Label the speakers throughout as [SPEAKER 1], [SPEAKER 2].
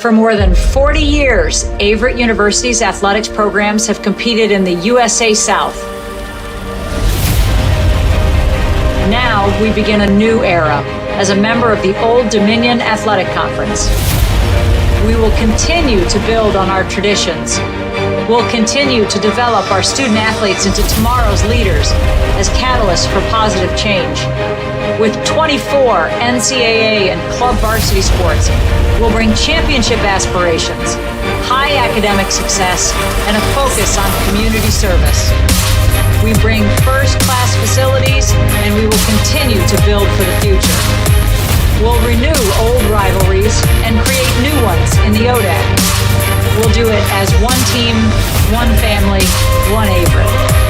[SPEAKER 1] For more than 40 years, Averett University's athletics programs have competed in the USA South. Now we begin a new era as a member of the Old Dominion Athletic Conference. We will continue to build on our traditions. We'll continue to develop our student athletes into tomorrow's leaders as catalysts for positive change. With 24 NCAA and club varsity sports, we'll bring championship aspirations, high academic success, and a focus on community service. We bring first-class facilities, and we will continue to build for the future. We'll renew old rivalries and create new ones in the ODAC. We'll do it as one team, one family, one Averett.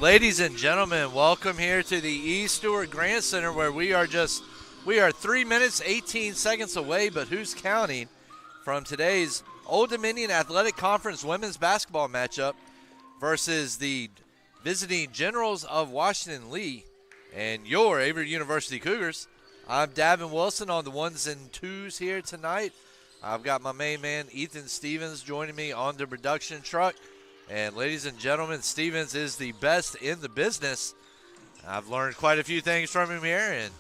[SPEAKER 2] Ladies and gentlemen, welcome here to the E. Stewart Grant Center where we are 3 minutes, 18 seconds away, but who's counting, from today's Old Dominion Athletic Conference women's basketball matchup versus the visiting Generals of Washington Lee and your Averett University Cougars. I'm Davin Wilson on the ones and twos here tonight. I've got my main man, Ethan Stevens, joining me on the production truck. And ladies and gentlemen, Stevens is the best in the business. I've learned quite a few things from him here, and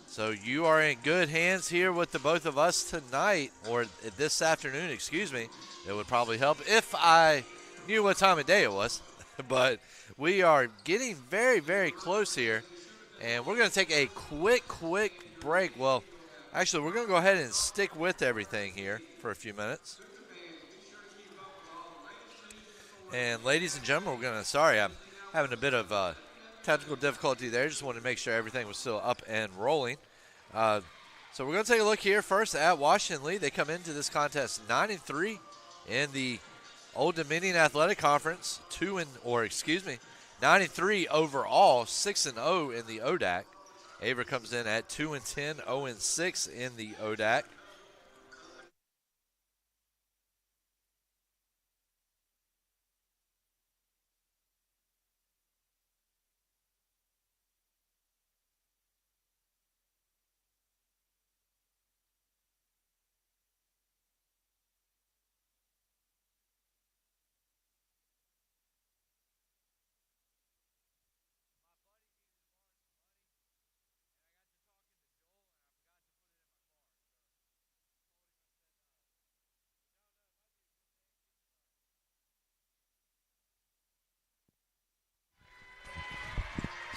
[SPEAKER 2] so you are in good hands here with the both of us tonight, or this afternoon, excuse me. It would probably help if I knew what time of day it was. But we are getting very, very close here, and we're going to take a quick break. Well, actually, we're going to go ahead and stick with everything here for a few minutes. And ladies and gentlemen, I'm having a bit of technical difficulty there. Just wanted to make sure everything was still up and rolling. So we're going to take a look here first at Washington Lee. They come into this contest 9-3 in the Old Dominion Athletic Conference, 9-3 overall, 6-0 in the ODAC. Averett comes in at 2-10, 0-6 in the ODAC.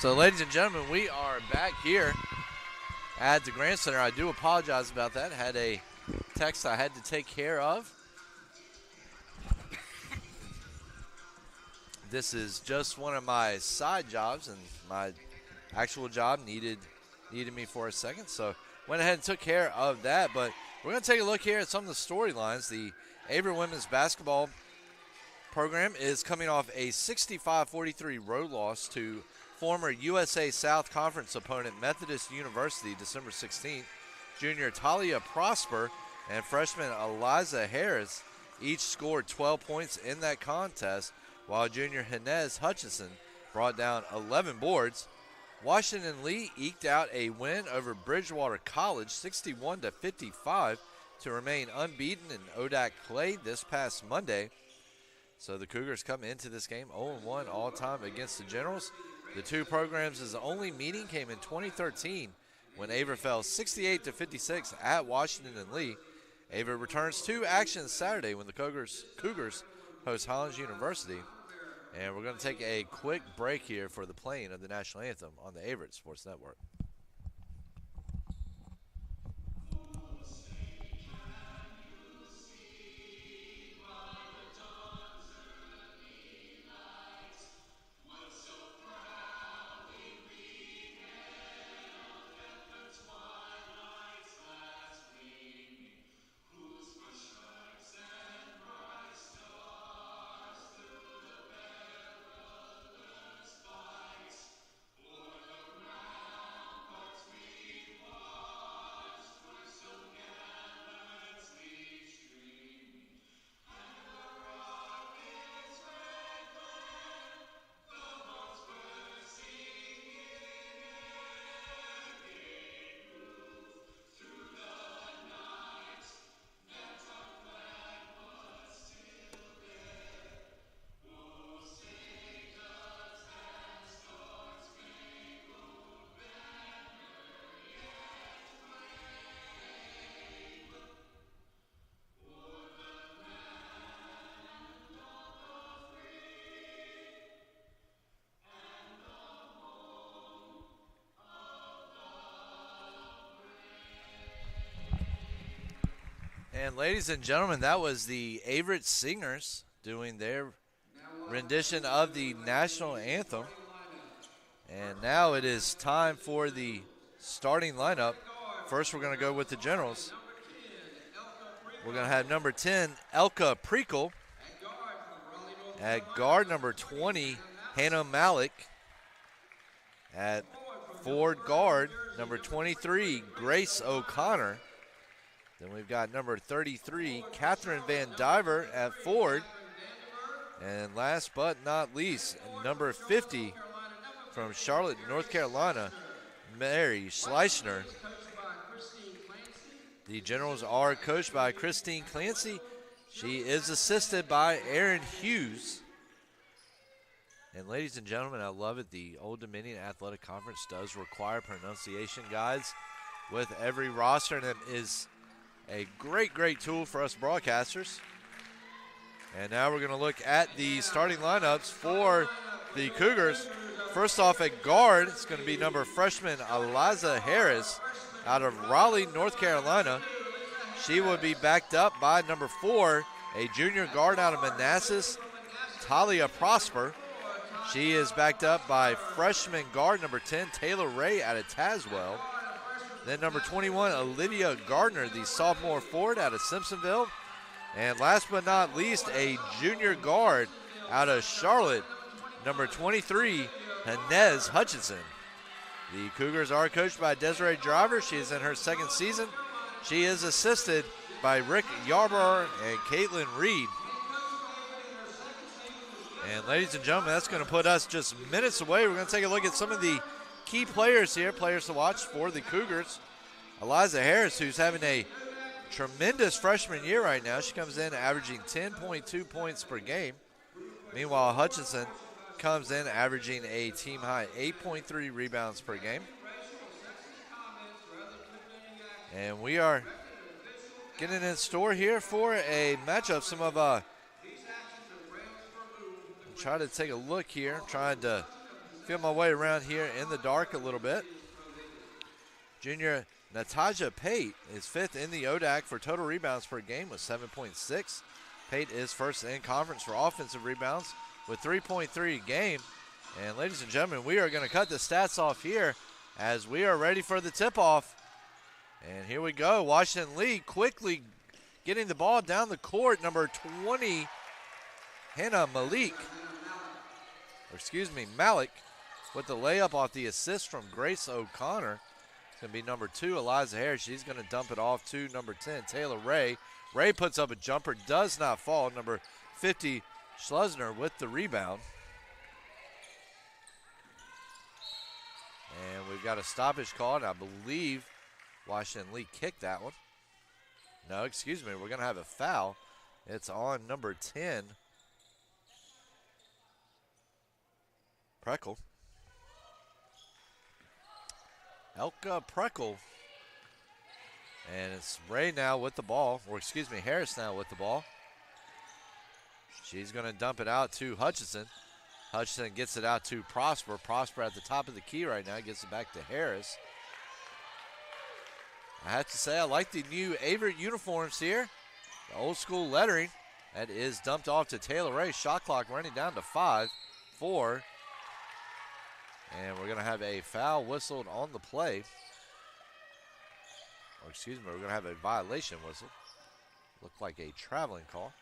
[SPEAKER 2] So, ladies and gentlemen, we are back here at the Grant Center. I do apologize about that. I had a text I had to take care of. This is just one of my side jobs, and my actual job needed me for a second. So, went ahead and took care of that. But we're going to take a look here at some of the storylines. The Averett women's basketball program is coming off a 65-43 road loss to former USA South Conference opponent Methodist University December 16th. Junior Talia Prosper and freshman Eliza Harris each scored 12 points in that contest, while junior Inez Hutchinson brought down 11 boards. Washington Lee eked out a win over Bridgewater College 61-55 to remain unbeaten in ODAC play this past Monday. So the Cougars come into this game 0-1 all time against the Generals. The two programs' only meeting came in 2013 when Averett fell 68-56 at Washington and Lee. Averett returns to action Saturday when the Cougars host Hollins University. And we're going to take a quick break here for the playing of the national anthem on the Averett Sports Network. And ladies and gentlemen, that was the Averett Singers doing their rendition of the national anthem. And now it is time for the starting lineup. First, we're going to go with the Generals. We're going to have number 10, Elka Prekel. At guard, number 20, Hannah Malik. At forward guard, number 23, Grace O'Connor. Then we've got number 33, Catherine Van Diver at forward. And last but not least, number 50 from Charlotte, North Carolina, Mary Schleichner. The Generals are coached by Christine Clancy. She is assisted by Aaron Hughes. And ladies and gentlemen, I love it. The Old Dominion Athletic Conference does require pronunciation guides with every roster, and it is a great, great tool for us broadcasters. And now we're going to look at the starting lineups for the Cougars. First off at guard, it's going to be freshman Eliza Harris out of Raleigh, North Carolina. She will be backed up by number 4, a junior guard out of Manassas, Talia Prosper. She is backed up by freshman guard number 10, Taylor Ray out of Tazewell. Then number 21, Olivia Gardner, the sophomore forward out of Simpsonville. And last but not least, a junior guard out of Charlotte, number 23, Inez Hutchinson. The Cougars are coached by Desiree Driver. She is in her second season. She is assisted by Rick Yarbrough and Caitlin Reed. And ladies and gentlemen, that's going to put us just minutes away. We're going to take a look at some of the key players here, players to watch for the Cougars. Eliza Harris, who's having a tremendous freshman year right now. She comes in averaging 10.2 points per game. Meanwhile, Hutchinson comes in averaging a team-high 8.3 rebounds per game. And we are getting in store here for a matchup. Some of try to take a look here. I'm trying to feel my way around here in the dark a little bit. Junior Natasha Pate is 5th in the ODAC for total rebounds per game with 7.6. Pate is first in conference for offensive rebounds with 3.3 a game. And ladies and gentlemen, we are going to cut the stats off here as we are ready for the tip-off. And here we go. Washington Lee quickly getting the ball down the court. Number 20, Hannah Malik. Malik with the layup off the assist from Grace O'Connor. It's going to be number 2, Eliza Harris. She's going to dump it off to number 10, Taylor Ray. Ray puts up a jumper, does not fall. Number 50, Schlesner with the rebound. And we've got a stoppage call, and I believe Washington Lee kicked that one. No, excuse me, we're going to have a foul. It's on number 10, Preckle. Elka Preckle. And it's Ray now with the ball, Harris now with the ball. She's going to dump it out to Hutchinson. Hutchinson gets it out to Prosper. Prosper at the top of the key right now, gets it back to Harris. I have to say, I like the new Averett uniforms here. The old school lettering. That is dumped off to Taylor Ray. Shot clock running down to 5-4. And we're going to have a foul whistled on the play. We're going to have a violation whistle. Looked like a traveling call.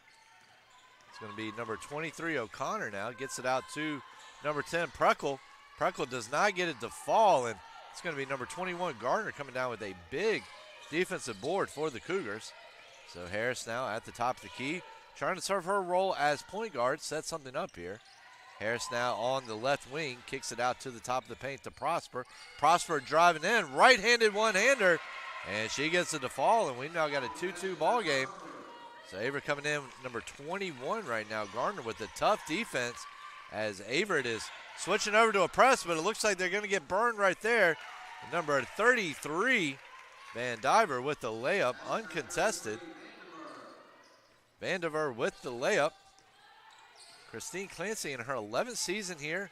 [SPEAKER 2] It's going to be number 23, O'Connor now. Gets it out to number 10, Preckle. Preckle does not get it to fall, and it's going to be number 21, Gardner, coming down with a big defensive board for the Cougars. So Harris now at the top of the key, trying to serve her role as point guard, set something up here. Harris now on the left wing, kicks it out to the top of the paint to Prosper. Prosper driving in, right-handed one-hander, and she gets it to fall, and we've now got a 2-2 ball game. So Averett coming in number 21 right now. Gardner with the tough defense as Averett is switching over to a press, but it looks like they're going to get burned right there. Number 33, Van Diver with the layup, uncontested. Vandiver with the layup. Christine Clancy in her 11th season here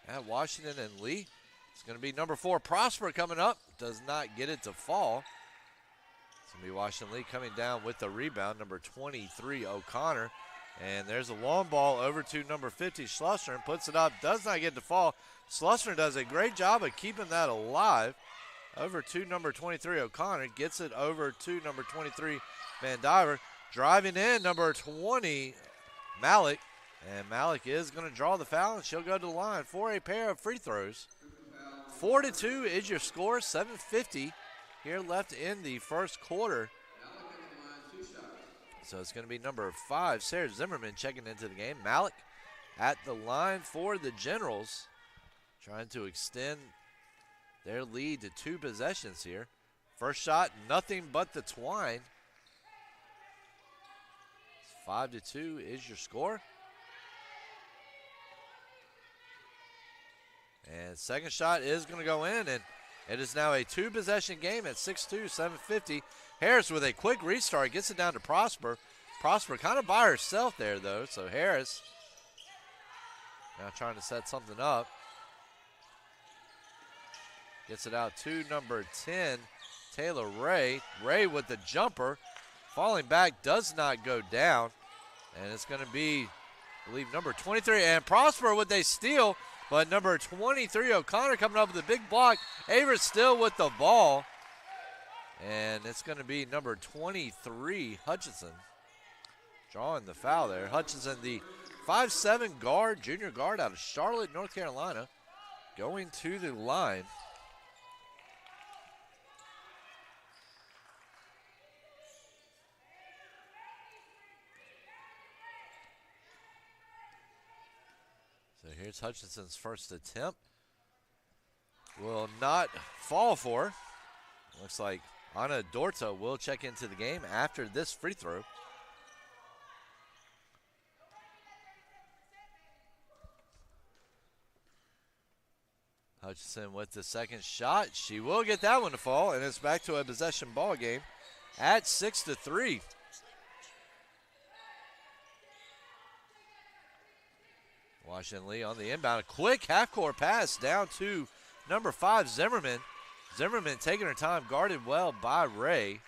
[SPEAKER 2] at Washington and Lee. It's going to be number 4, Prosper, coming up. Does not get it to fall. It's going to be Washington Lee coming down with the rebound, number 23, O'Connor. And there's a long ball over to number 50, Schlusser, and puts it up. Does not get to fall. Schlusser does a great job of keeping that alive. Over to number 23, O'Connor. Gets it over to number 23, Van Diver. Driving in, number 20, Malik. And Malik is going to draw the foul, and she'll go to the line for a pair of free throws. 4-2 is your score, 7:50 here left in the first quarter. So it's going to be number 5, Sarah Zimmerman, checking into the game. Malik at the line for the Generals, trying to extend their lead to 2 possessions here. First shot, nothing but the twine. 5-2 is your score. And second shot is going to go in, and it is now a 2-possession game at 6-2, 7:50. Harris with a quick restart gets it down to Prosper. Prosper kind of by herself there, though, so Harris now trying to set something up. Gets it out to number 10, Taylor Ray. Ray with the jumper. Falling back, does not go down. And it's going to be, I believe, number 23. And Prosper with a steal, but number 23, O'Connor, coming up with a big block. Averett still with the ball. And it's going to be number 23, Hutchinson, drawing the foul there. Hutchinson, the 5'7" guard, junior guard out of Charlotte, North Carolina, going to the line. So here's Hutchinson's first attempt. Will not fall for. Looks like Anna Dorta will check into the game after this free throw. Hutchinson with the second shot. She will get that one to fall, and it's back to a possession ball game at 6-3. Washington Lee on the inbound. A quick half-court pass down to number 5, Zimmerman. Zimmerman taking her time, guarded well by Ray.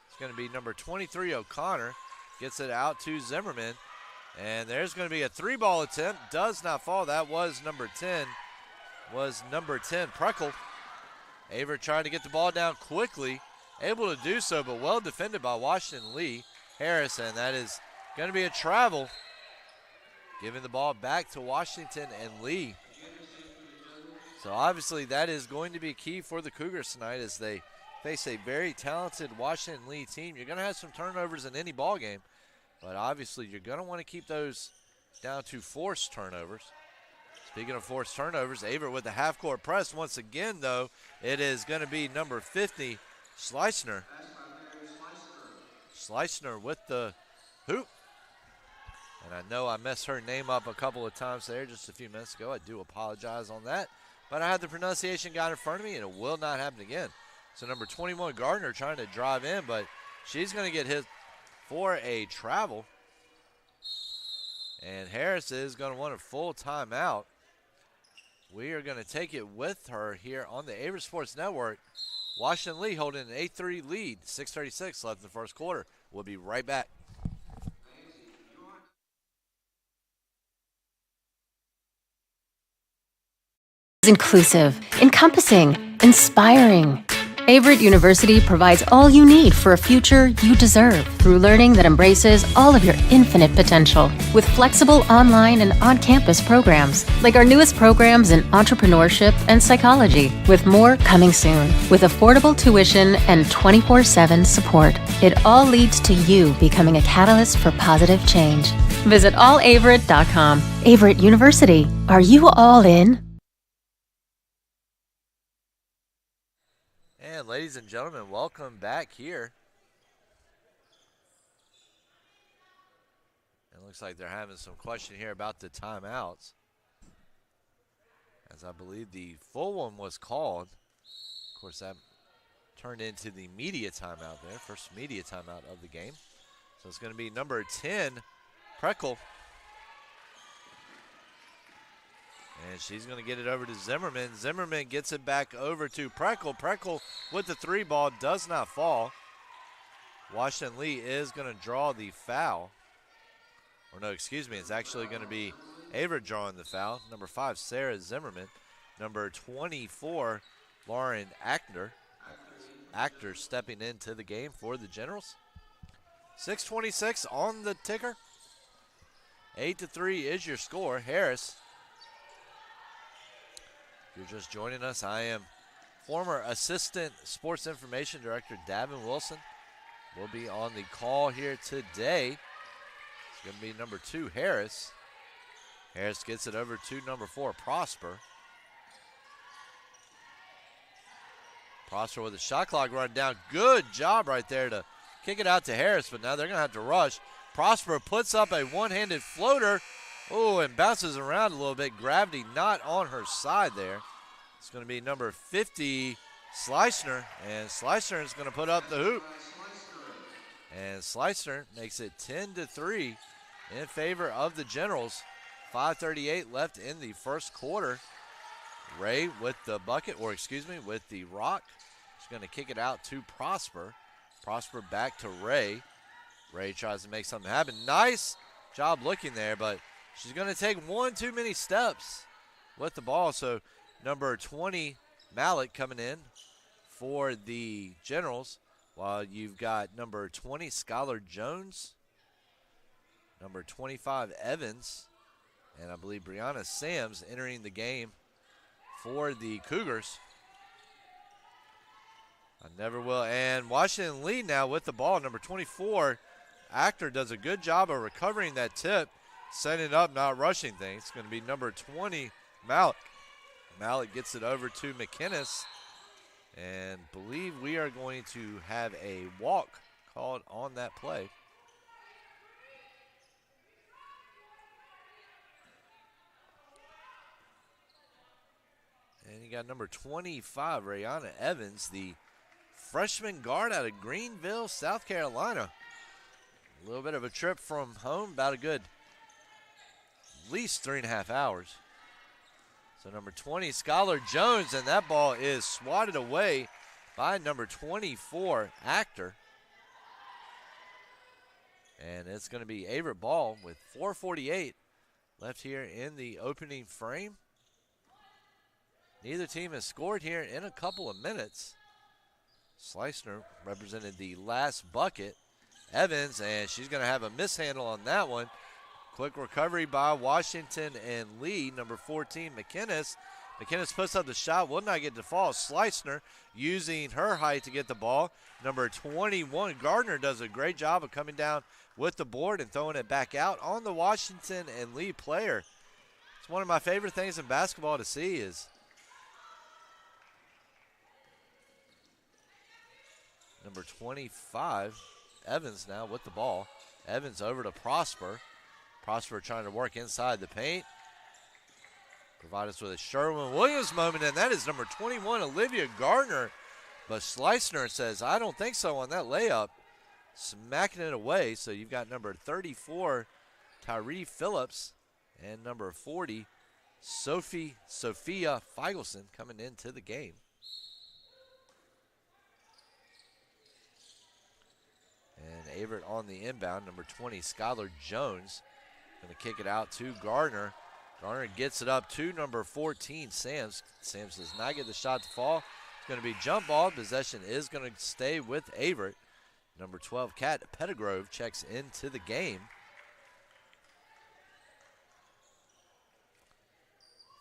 [SPEAKER 2] It's going to be number 23, O'Connor. Gets it out to Zimmerman. And there's going to be a 3-ball attempt. Does not fall. That was number 10. Preckle. Averett trying to get the ball down quickly. Able to do so, but well defended by Washington Lee. Harrison, that is going to be a travel. Giving the ball back to Washington and Lee. So obviously that is going to be key for the Cougars tonight as they face a very talented Washington Lee team. You're going to have some turnovers in any ball game, but obviously you're going to want to keep those down to forced turnovers. Speaking of forced turnovers, Averett with the half-court press. Once again, though, it is going to be number 50, Schleissner. Schleissner with the hoop. And I know I messed her name up a couple of times there just a few minutes ago. I do apologize on that. But I had the pronunciation guide in front of me, and it will not happen again. So number 21, Gardner, trying to drive in, but she's going to get hit for a travel. And Harris is going to want a full timeout. We are going to take it with her here on the Averett Sports Network. Washington Lee holding an 8-3 lead, 6:36 left in the first quarter. We'll be right back.
[SPEAKER 3] Inclusive, encompassing, inspiring. Averett University provides all you need for a future you deserve through learning that embraces all of your infinite potential with flexible online and on-campus programs like our newest programs in entrepreneurship and psychology, with more coming soon. With affordable tuition and 24/7 support, it all leads to you becoming a catalyst for positive change. Visit allaverett.com. Averett University. Are you all in?
[SPEAKER 2] And ladies and gentlemen, welcome back here. It looks like they're having some question here about the timeouts, as I believe the full one was called. Of course, that turned into the media timeout there, first media timeout of the game. So it's going to be number 10, Preckle. And she's going to get it over to Zimmerman. Zimmerman gets it back over to Preckle. Preckle with the 3-ball does not fall. Washington Lee is going to draw the foul. Or no, excuse me, it's actually going to be Averett drawing the foul. Number 5, Sarah Zimmerman. Number 24, Lauren Actor. Actor stepping into the game for the Generals. 6:26 on the ticker. 8-3 is your score. Harris, if you're just joining us, I am former Assistant Sports Information Director Davin Wilson. Will be on the call here today. It's going to be number 2, Harris. Harris gets it over to number 4, Prosper. Prosper with a shot clock run down. Good job right there to kick it out to Harris, but now they're going to have to rush. Prosper puts up a one-handed floater. Oh, and bounces around a little bit. Gravity not on her side there. It's going to be number 50, Slicener, and Slicener is going to put up the hoop. And Slicener makes it 10-3 in favor of the Generals. 5:38 left in the first quarter. Ray with the bucket, or excuse me, with the rock. She's going to kick it out to Prosper. Prosper back to Ray. Ray tries to make something happen. Nice job looking there, but she's going to take one too many steps with the ball. So number 20, Malik, coming in for the Generals, while you've got number 20, Skylar Jones, number 25, Evans, and I believe Brianna Sams entering the game for the Cougars. I never will. And Washington Lee now with the ball. Number 24, Actor, does a good job of recovering that tip, setting it up, not rushing things. It's going to be number 20, Malik. Malik gets it over to McInnes, and believe we are going to have a walk called on that play. And you got number 25, Rayana Evans, the freshman guard out of Greenville, South Carolina. A little bit of a trip from home, about a good at least 3.5 hours. So number 20, Skylar Jones, and that ball is swatted away by number 24, Actor. And it's going to be Averett ball with 4:48 left here in the opening frame. Neither team has scored here in a couple of minutes. Slicener represented the last bucket. Evans, and she's going to have a mishandle on that one. Quick recovery by Washington and Lee. Number 14, McInnes. McInnes puts up the shot, will not get to fall. Slicener using her height to get the ball. Number 21, Gardner, does a great job of coming down with the board and throwing it back out on the Washington and Lee player. It's one of my favorite things in basketball to see is number 25, Evans now with the ball. Evans over to Prosper. Prosper trying to work inside the paint. Provide us with a Sherwin-Williams moment, and that is number 21, Olivia Gardner. But Slicener says, I don't think so on that layup. Smacking it away, so you've got number 34, Tyree Phillips, and number 40, Sophia Feigelson coming into the game. And Averett on the inbound, number 20, Skylar Jones. Going to kick it out to Gardner. Gardner gets it up to number 14, Sams. Sams does not get the shot to fall. It's going to be jump ball. Possession is going to stay with Averett. Number 12, Kat Pettigrove checks into the game.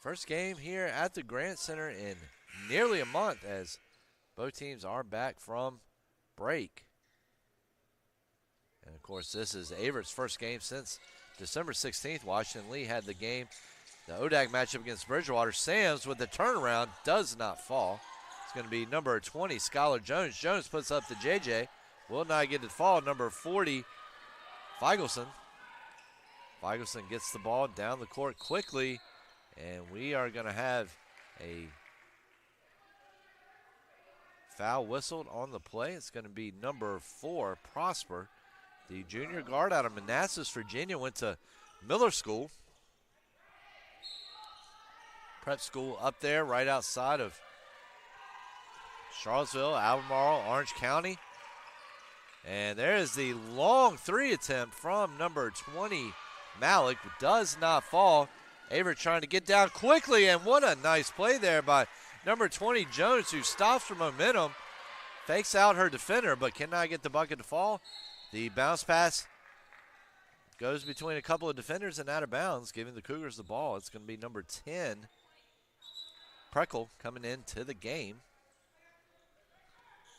[SPEAKER 2] First game here at the Grant Center in nearly a month as both teams are back from break. And, of course, this is Averett's first game since December 16th. Washington Lee had the game, the ODAC matchup against Bridgewater. Sams with the turnaround does not fall. It's going to be number 20, Skylar Jones. Jones puts up the JJ. Will not get it to fall. Number 40, Feigelson. Feigelson gets the ball down the court quickly, and we are going to have a foul whistled on the play. It's going to be number 4, Prosper. The junior guard out of Manassas, Virginia, went to Miller School. Prep school up there right outside of Charlottesville, Albemarle, Orange County. And there is the long three attempt from number 20, Malik. Does not fall. Averett trying to get down quickly, and what a nice play there by number 20, Jones, who stops for momentum, fakes out her defender, but cannot get the bucket to fall. The bounce pass Goes between a couple of defenders and out of bounds, giving the Cougars the ball. It's going to be number 10, Preckle, coming into the game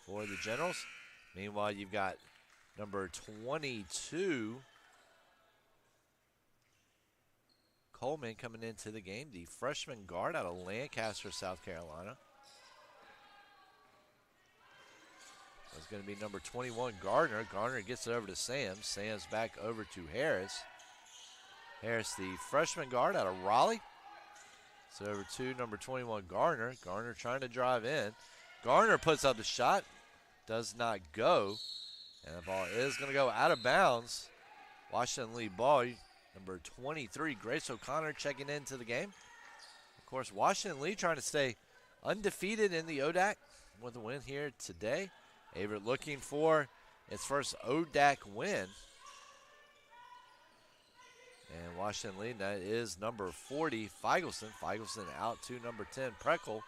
[SPEAKER 2] for the Generals. Meanwhile, you've got number 22, Coleman, coming into the game, the freshman guard out of Lancaster, South Carolina. It's going to be number 21, Gardner. Gardner gets it over to Sams. Sams back over to Harris. Harris, the freshman guard out of Raleigh. So over to number 21, Gardner. Gardner trying to drive in. Gardner puts up the shot. Does not go. And the ball is going to go out of bounds. Washington lead ball. Number 23, Grace O'Connor, checking into the game. Of course, Washington Lee trying to stay undefeated in the ODAC with a win here today. Averett looking for its first ODAC win. And Washington Lee, that is number 40, Feigelson. Feigelson out to number 10, Preckle.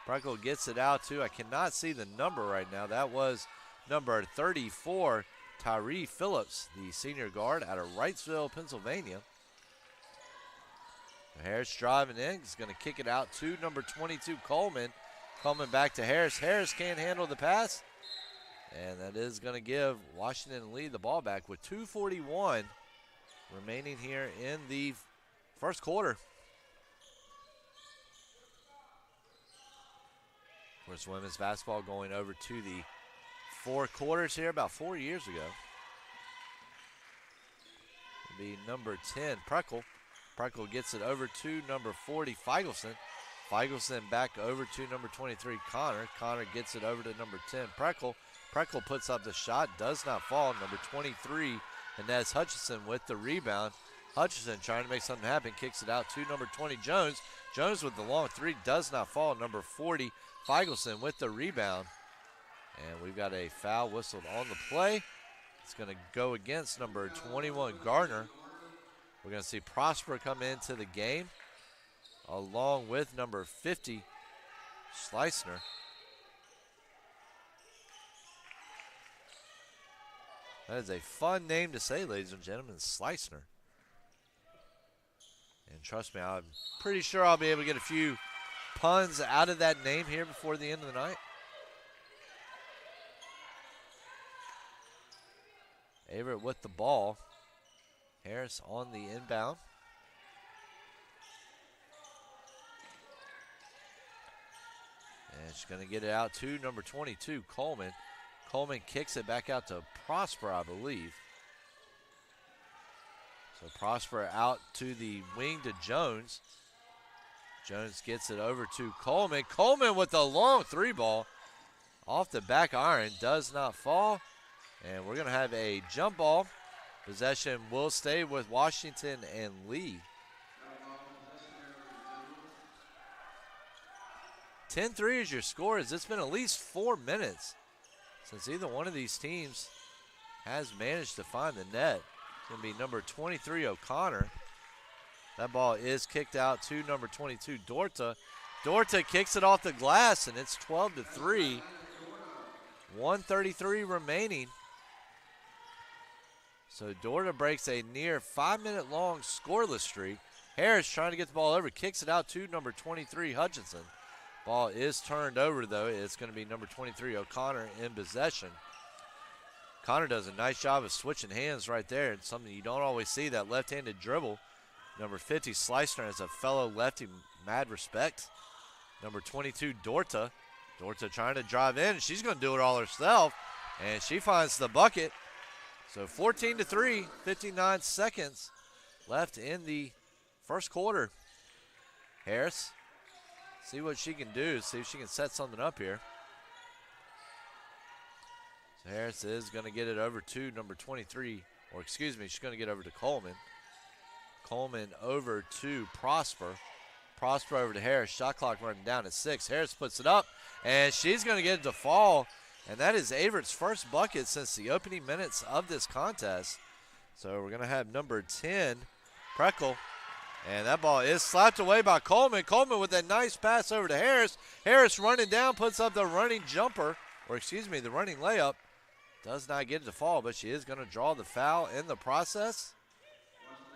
[SPEAKER 2] Preckle gets it out to, I cannot see the number right now. That was number 34, Tyree Phillips, the senior guard out of Wrightsville, Pennsylvania. Harris driving in. He's going to kick it out to number 22, Coleman. Coleman back to Harris. Harris can't handle the pass. And that is going to give Washington Lee the ball back with 2:41 remaining here in the first quarter. Of course, women's basketball going over to the four quarters here about 4 years ago. It'll be number 10, Preckle. Preckle gets it over to number 40, Feigelson. Feigelson back over to number 23, Connor. Connor gets it over to number 10, Preckle. Preckle puts up the shot, does not fall. Number 23, Inez Hutchinson with the rebound. Hutchinson trying to make something happen, kicks it out to number 20, Jones. Jones with the long three, does not fall. Number 40, Feigelson with the rebound. And we've got a foul whistled on the play. It's going to go against number 21, Gardner. We're going to see Prosper come into the game along with number 50, Schleisner. That is a fun name to say, ladies and gentlemen, Schleisner. And trust me, I'm pretty sure I'll be able to get a few puns out of that name here before the end of the night. Averett with the ball. Harris on the inbound. And she's going to get it out to number 22, Coleman. Coleman kicks it back out to Prosper, I believe. So Prosper out to the wing to Jones. Jones gets it over to Coleman. Coleman with the long three ball off the back iron. Does not fall. And we're going to have a jump ball. Possession will stay with Washington and Lee. 10-3 is your score, as it's been at least 4 minutes since either one of these teams has managed to find the net. It's going to be number 23, O'Connor. That ball is kicked out to number 22, Dorta. Dorta kicks it off the glass, and it's 12-3. 1:33 remaining. So Dorta breaks a near 5-minute long scoreless streak. Harris trying to get the ball over, kicks it out to number 23, Hutchinson. Ball is turned over, though. It's going to be number 23, O'Connor, in possession. Connor does a nice job of switching hands right there. It's something you don't always see, that left-handed dribble. Number 50, Schleisner, has a fellow lefty, mad respect. Number 22, Dorta. Dorta trying to drive in. She's going to do it all herself, and she finds the bucket. So 14-3, 59 seconds left in the first quarter. Harris, see what she can do, see if she can set something up here. So Harris is going to get it over to number 23, or excuse me, she's going to get over to Coleman. Coleman over to Prosper. Prosper over to Harris. Shot clock running down at 6. Harris puts it up, and she's going to get it to fall. And that is Averett's first bucket since the opening minutes of this contest. So we're going to have number 10, Preckle. And that ball is slapped away by Coleman. Coleman with a nice pass over to Harris. Harris running down, puts up the running jumper, or excuse me, the running layup. Does not get it to fall, but she is going to draw the foul in the process.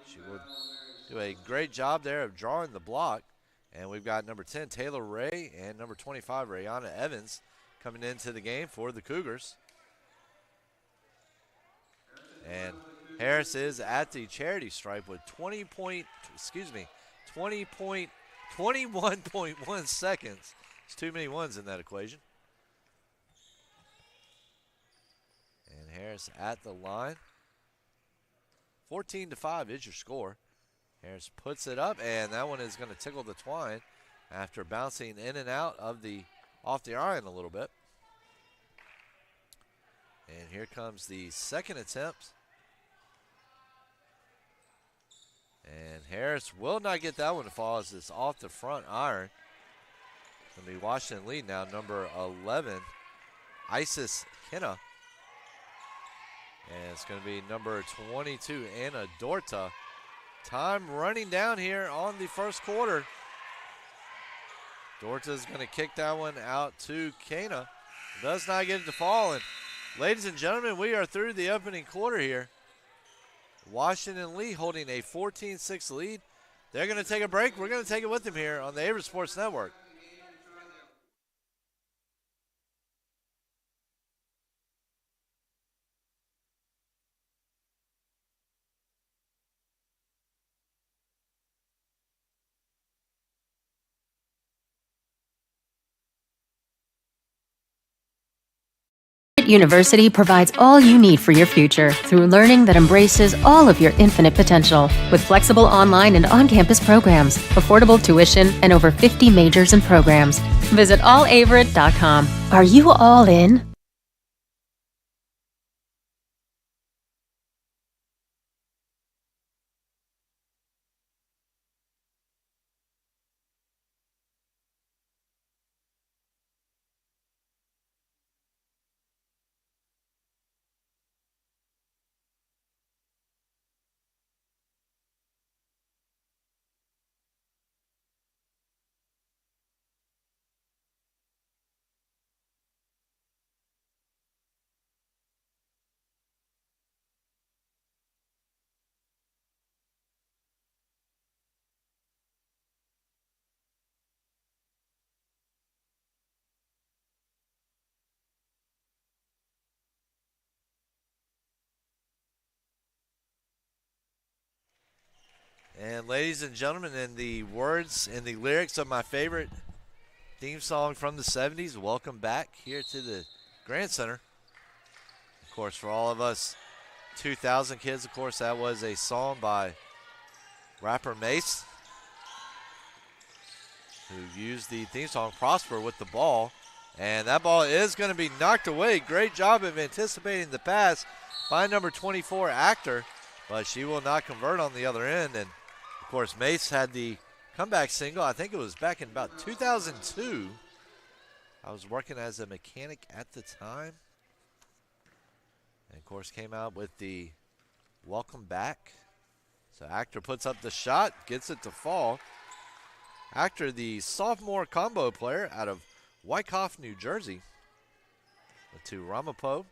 [SPEAKER 2] She will do a great job there of drawing the block. And we've got number 10, Taylor Ray, and number 25, Rayana Evans, coming into the game for the Cougars. And Harris is at the charity stripe with 21.1 seconds. There's too many ones in that equation. And Harris at the line. 14-5 is your score. Harris puts it up, and that one is going to tickle the twine after bouncing in and out of off the iron a little bit. And here comes the second attempt. And Harris will not get that one to fall as it's off the front iron. It's going to be Washington lead now, number 11, Isis Kenna. And it's going to be number 22, Anna Dorta. Time running down here on the first quarter. Dorta's going to kick that one out to Kana. Does not get it to fall. And ladies and gentlemen, we are through the opening quarter here. Washington Lee holding a 14-6 lead. They're going to take a break. We're going to take it with them here on the Averett Sports Network.
[SPEAKER 3] University provides all you need for your future through learning that embraces all of your infinite potential. With flexible online and on-campus programs, affordable tuition, and over 50 majors and programs. Visit allaverett.com. Are you all in?
[SPEAKER 2] And ladies and gentlemen, in the words and the lyrics of my favorite theme song from the 70s, welcome back here to the Grand Center. Of course, for all of us 2000 kids, of course, that was a song by rapper Mace, who used the theme song Prosper with the ball. And that ball is going to be knocked away. Great job of anticipating the pass by number 24, Actor, but she will not convert on the other end. And of course, Mace had the comeback single. I think it was back in about 2002. I was working as a mechanic at the time. And of course, came out with the welcome back. So Actor puts up the shot, gets it to fall. Actor, the sophomore combo player out of Wyckoff, New Jersey, to Ramapo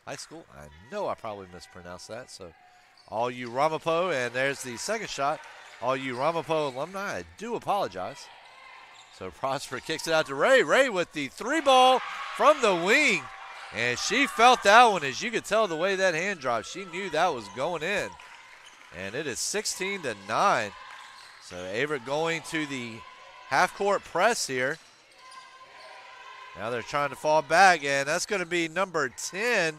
[SPEAKER 2] High School. I know I probably mispronounced that. So all you Ramapo, and there's the second shot. All you Ramapo alumni, I do apologize. So Prosper kicks it out to Ray. Ray with the three ball from the wing. And she felt that one, as you could tell the way that hand dropped. She knew that was going in. And it is 16-9. So Averett going to the half-court press here. Now they're trying to fall back, and that's going to be number 10.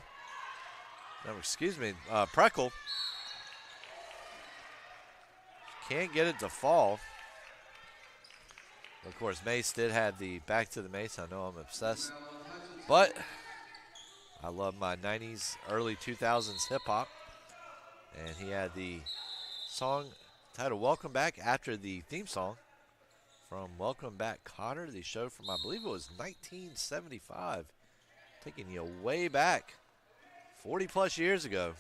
[SPEAKER 2] Preckle. Can't get it to fall. Of course, Mace did have the back to the Mace. I know I'm obsessed. But I love my 90s, early 2000s hip-hop. And he had the song titled Welcome Back after the theme song from Welcome Back Cotter, the show from, I believe it was 1975. Taking you way back, 40-plus years ago.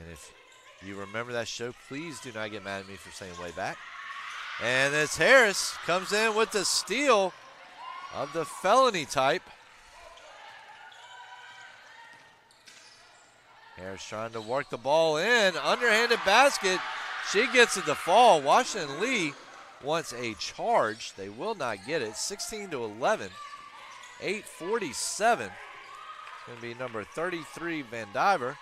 [SPEAKER 2] And if you remember that show, please do not get mad at me for saying way back. And as Harris comes in with the steal of the felony type. Harris trying to work the ball in. Underhanded basket. She gets it to fall. Washington Lee wants a charge. They will not get it. 16-11. 8:47. Going to be number 33, Van Diver.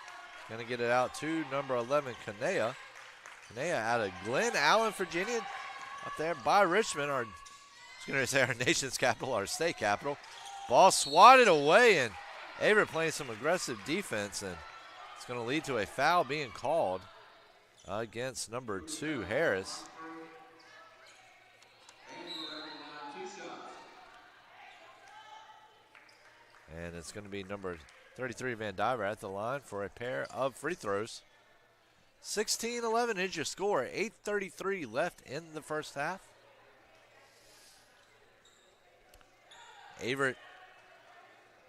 [SPEAKER 2] Going to get it out to number 11, Kanea. Kanea out of Glen Allen, Virginia. Up there by Richmond. I was going to say our nation's capital, our state capital. Ball swatted away, and Averett playing some aggressive defense, and it's going to lead to a foul being called against number 2, Harris. And it's going to be number 33, Van Diver, at the line for a pair of free throws. 16-11 is your score. 8:33 left in the first half. Averett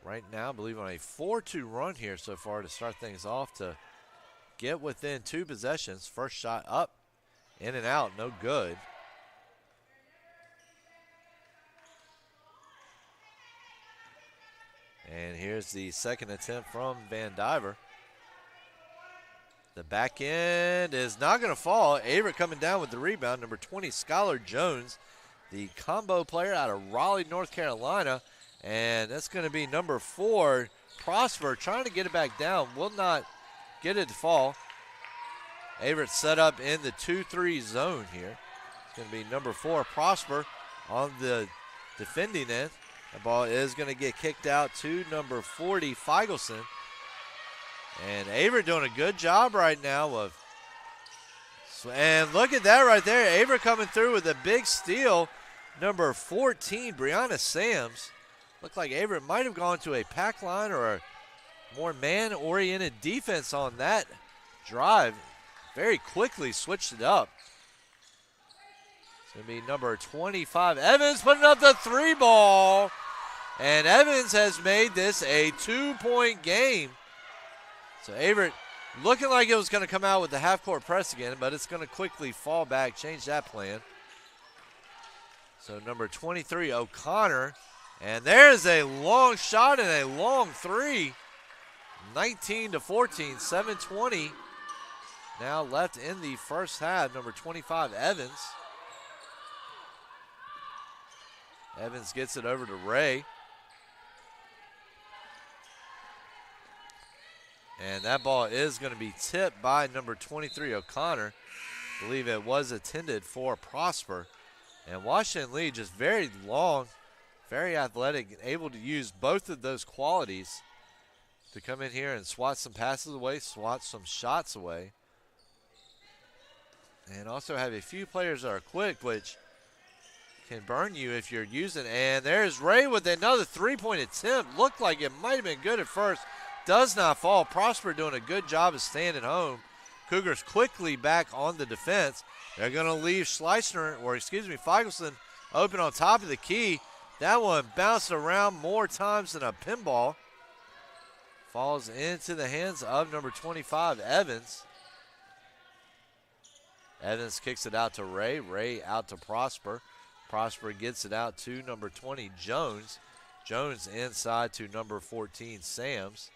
[SPEAKER 2] right now, I believe, on a 4-2 run here so far to start things off to get within 2 possessions. First shot up, in and out, no good. And here's the second attempt from Van Diver. The back end is not going to fall. Averett coming down with the rebound. Number 20, Skylar Jones, the combo player out of Raleigh, North Carolina. And that's going to be number 4, Prosper, trying to get it back down. Will not get it to fall. Averett set up in the 2-3 zone here. It's going to be number 4, Prosper, on the defending end. The ball is going to get kicked out to number 40, Feigelson. And Averett doing a good job right now and look at that right there. Averett coming through with a big steal. Number 14, Brianna Sams. Looked like Averett might have gone to a pack line or a more man-oriented defense on that drive. Very quickly switched it up. It's going to be number 25, Evans, putting up the 3 ball. And Evans has made this a 2-point game. So Averett looking like it was going to come out with the half-court press again, but it's going to quickly fall back, change that plan. So number 23, O'Connor. And there's a long shot and a long 3. 19-14, 7:20 now left in the first half. Number 25, Evans. Evans gets it over to Ray. And that ball is going to be tipped by number 23, O'Connor. I believe it was intended for Prosper. And Washington Lee just very long, very athletic, able to use both of those qualities to come in here and swat some passes away, swat some shots away. And also have a few players that are quick, which can burn you if you're using. And there's Ray with another 3-point attempt. Looked like it might have been good at first. Does not fall. Prosper doing a good job of staying at home. Cougars quickly back on the defense. They're going to leave Feigelson open on top of the key. That one bounced around more times than a pinball. Falls into the hands of number 25, Evans. Evans kicks it out to Ray. Ray out to Prosper. Prosper gets it out to number 20, Jones. Jones inside to number 14, Sams.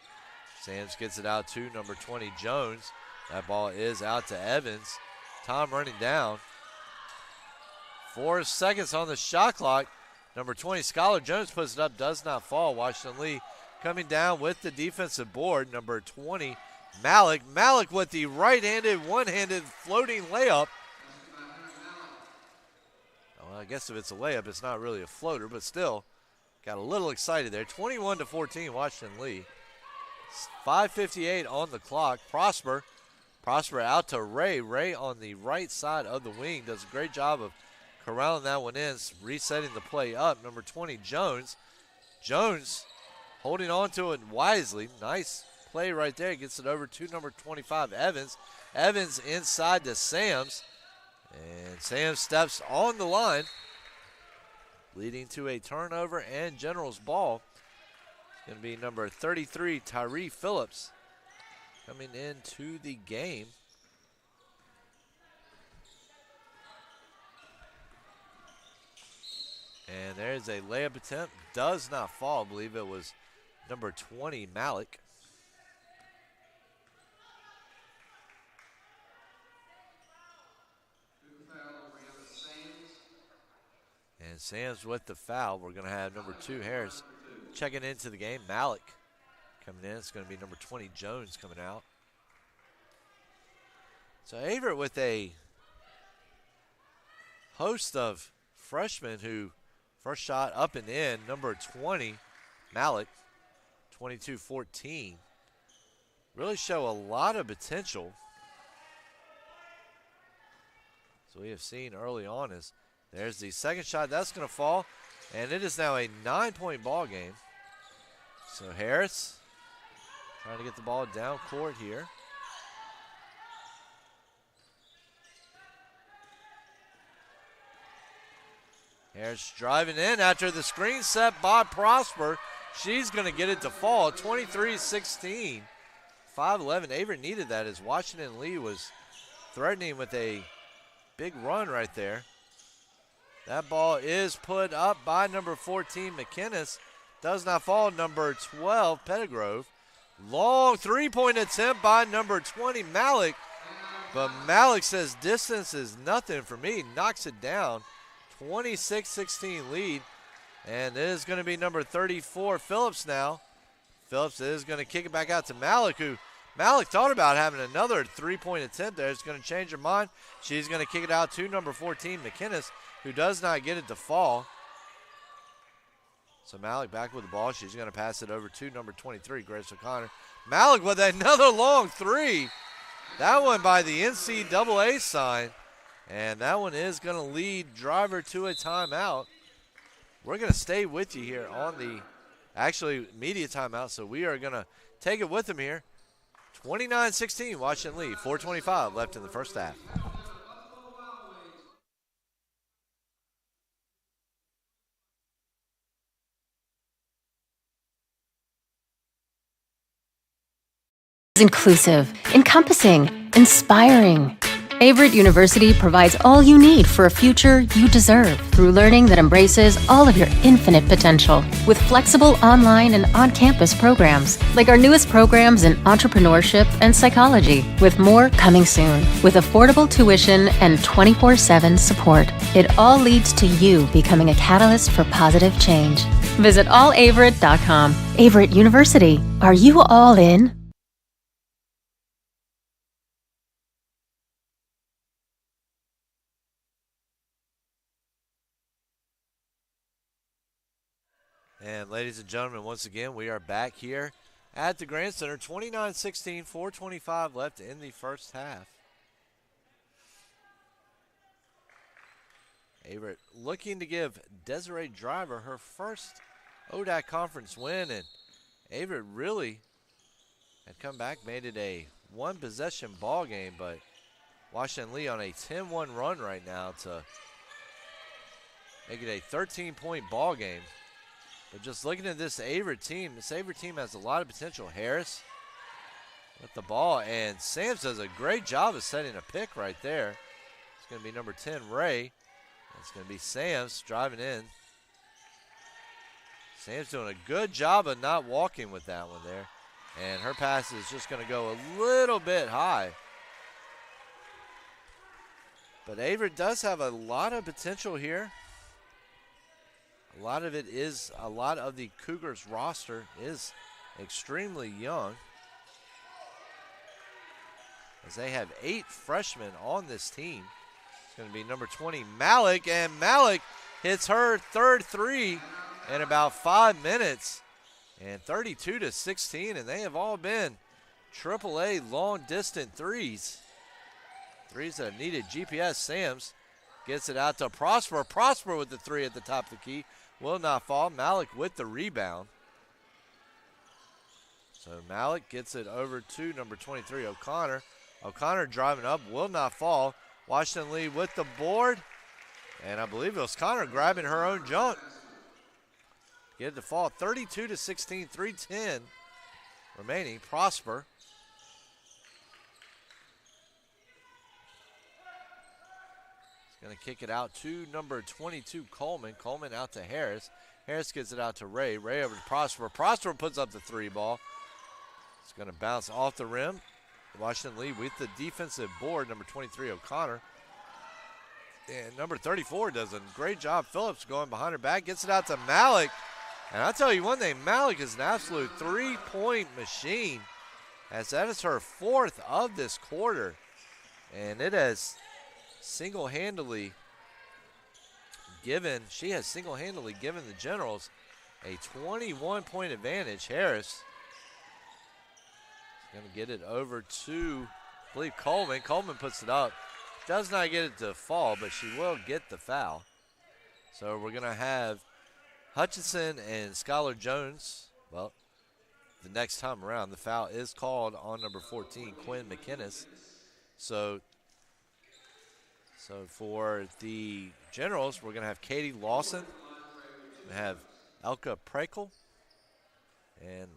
[SPEAKER 2] Sams gets it out to number 20, Jones. That ball is out to Evans. Time running down. 4 seconds on the shot clock. Number 20, Skylar Jones puts it up, does not fall. Washington Lee coming down with the defensive board. Number 20, Malik. Malik with the right-handed, one-handed floating layup. Well, I guess if it's a layup, it's not really a floater, but still got a little excited there. 21-14, Washington Lee. 5:58 on the clock. Prosper out to Ray. Ray on the right side of the wing does a great job of corralling that one in, resetting the play up. Number 20, Jones. Jones holding on to it wisely. Nice play right there. Gets it over to number 25, Evans. Evans inside to Sams. And Sams steps on the line, leading to a turnover and Generals ball. It's going to be number 33, Tyree Phillips, coming into the game. And there's a layup attempt. Does not fall. I believe it was number 20, Malik. And Sam's with the foul. We're going to have number 2, Harris, checking into the game. Malik coming in. It's going to be number 20, Jones, coming out. So Averett with a host of freshmen who first shot up and in. Number 20, Malik, 22-14. Really show a lot of potential. So we have seen early on is there's the second shot. That's going to fall. And it is now a 9-point ball game. So Harris trying to get the ball down court here. Harris driving in after the screen set by Prosper. She's going to get it to fall, 23-16. 5-11. Averett needed that as Washington Lee was threatening with a big run right there. That ball is put up by number 14, McInnes. Does not fall. Number 12, Pettigrove. Long three-point attempt by number 20, Malik. But Malik says distance is nothing for me. Knocks it down. 26-16 lead. And it is going to be number 34, Phillips now. Phillips is going to kick it back out to Malik, who Malik thought about having another three-point attempt there. It's going to change her mind. She's going to kick it out to number 14, McInnes, who does not get it to fall. So Malik back with the ball. She's going to pass it over to number 23, Grace O'Connor. Malik with another long three. That one by the NCAA sign. And that one is going to lead driver to a timeout. We're going to stay with you here on the media timeout. So we are going to take it with them here. 29-16, Washington lead. 4:25 left in the first half.
[SPEAKER 3] Inclusive, encompassing, inspiring. Averett University provides all you need for a future you deserve through learning that embraces all of your infinite potential. With flexible online and on-campus programs, like our newest programs in entrepreneurship and psychology, with more coming soon. With affordable tuition and 24/7 support, it all leads to you becoming a catalyst for positive change. Visit allaverett.com. Averett University, are you all in?
[SPEAKER 2] And ladies and gentlemen, once again, we are back here at the Grand Center. 29-16, 4:25 left in the first half. Averett looking to give Desiree Driver her first ODAC conference win, and Averett really had come back, made it a one-possession ball game, but Washington Lee on a 10-1 run right now to make it a 13-point ball game. But just looking at this Averett team has a lot of potential. Harris with the ball, and Sams does a great job of setting a pick right there. It's going to be number 10, Ray. It's going to be Sams driving in. Sams doing a good job of not walking with that one there. And her pass is just going to go a little bit high. But Averett does have a lot of potential here. A lot of the Cougars roster is extremely young, as they have 8 freshmen on this team. It's going to be number 20, Malik, and Malik hits her third three in about 5 minutes, and 32-16, and they have all been AAA long-distance threes. Threes that have needed GPS. Sams gets it out to Prosper. Prosper with the three at the top of the key. Will not fall. Malik with the rebound. So Malik gets it over to number 23, O'Connor. O'Connor driving up, will not fall. Washington Lee with the board. And I believe it was Connor grabbing her own junk. Get it to fall. 32-16, 3:10 remaining. Prosper. Going to kick it out to number 22, Coleman. Coleman out to Harris. Harris gets it out to Ray. Ray over to Prosper. Prosper puts up the three ball. It's going to bounce off the rim. Washington Lee with the defensive board, number 23, O'Connor. And number 34 does a great job. Phillips going behind her back, gets it out to Malik. And I'll tell you one thing, Malik is an absolute three-point machine, as that is her fourth of this quarter. And it has single-handedly given the Generals a 21-point advantage. Harris is going to get it over to, I believe, Coleman. Coleman puts it up. Does not get it to fall, but she will get the foul. So we're going to have Hutchinson and Skylar Jones. Well, the next time around, the foul is called on number 14, Quinn McInnes. So for the Generals, we're going to have Katie Lawson. We have Elka Prekel and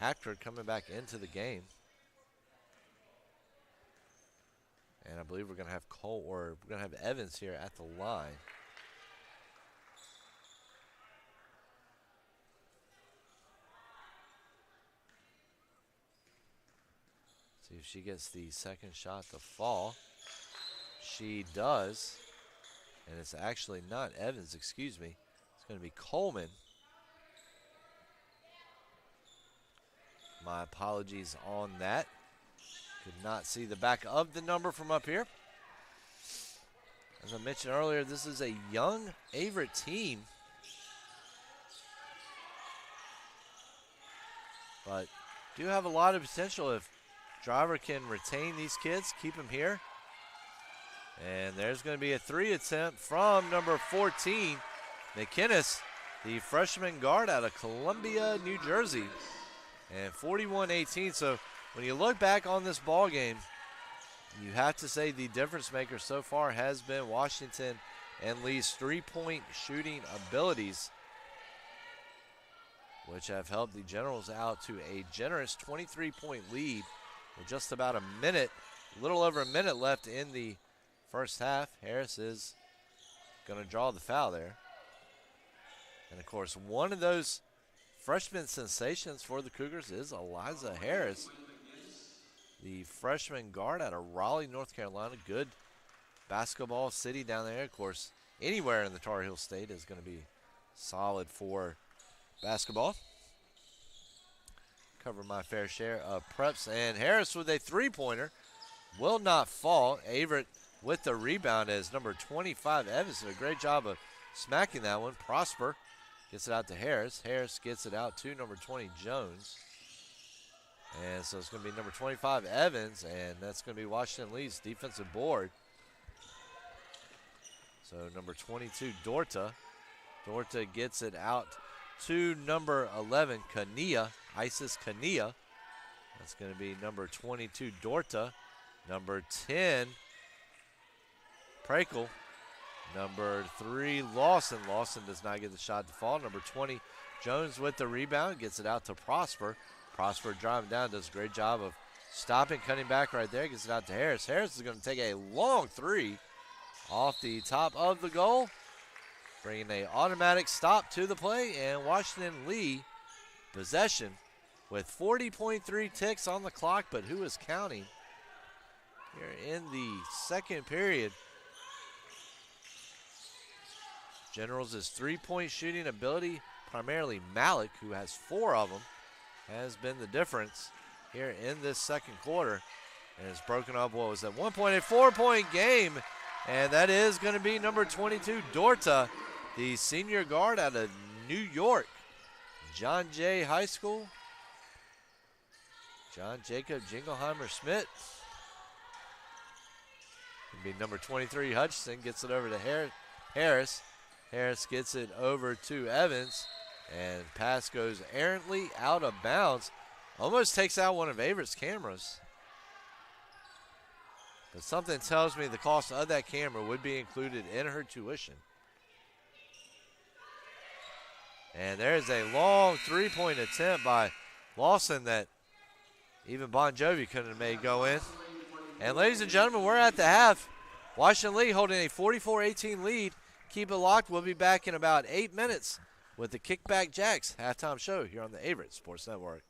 [SPEAKER 2] Actor coming back into the game. And I believe we're going to have Evans here at the line. See if she gets the second shot to fall. She does. And it's actually not Evans, excuse me. It's going to be Coleman. My apologies on that. Could not see the back of the number from up here. As I mentioned earlier, this is a young Averett team. But do have a lot of potential if Driver can retain these kids, keep them here. And there's going to be a three attempt from number 14, McInnes, the freshman guard out of Columbia, New Jersey. And 41-18. So when you look back on this ball game, you have to say the difference maker so far has been Washington and Lee's three-point shooting abilities, which have helped the Generals out to a generous 23-point lead with just about a little over a minute left in the first half. Harris is going to draw the foul there. And, of course, one of those freshman sensations for the Cougars is Eliza Harris, the freshman guard out of Raleigh, North Carolina. Good basketball city down there. Of course, anywhere in the Tar Heel State is going to be solid for basketball. Cover my fair share of preps. And Harris with a three-pointer will not fall. Averett with the rebound as number 25, Evans, did a great job of smacking that one. Prosper gets it out to Harris. Harris gets it out to number 20, Jones. And so it's going to be number 25, Evans, and that's going to be Washington Lee's defensive board. So number 22, Dorta. Dorta gets it out to number 11, Kania, Isis Kania. That's going to be number 22, Dorta. Number 10, Prekel. Number 3, Lawson. Lawson does not get the shot to fall. Number 20, Jones with the rebound, gets it out to Prosper. Prosper driving down, does a great job of stopping, cutting back right there, gets it out to Harris. Harris is going to take a long three off the top of the goal, bringing an automatic stop to the play, and Washington Lee possession with 40.3 ticks on the clock, but who is counting here in the second period? Generals' three-point shooting ability, primarily Malik, who has 4 of them, has been the difference here in this second quarter. And it's broken up, what was that, 1 point, a 4-point game. And that is going to be number 22, Dorta, the senior guard out of New York, John Jay High School. John Jacob Jingleheimer Schmidt. It'll be number 23, Hutchinson, gets it over to Harris. Harris gets it over to Evans, and pass goes errantly out of bounds. Almost takes out one of Averett's cameras. But something tells me the cost of that camera would be included in her tuition. And there's a long three-point attempt by Lawson that even Bon Jovi couldn't have made go in. And ladies and gentlemen, we're at the half. Washington Lee holding a 44-18 lead. Keep it locked. We'll be back in about 8 minutes with the Kickback Jacks halftime show here on the Averett Sports Network.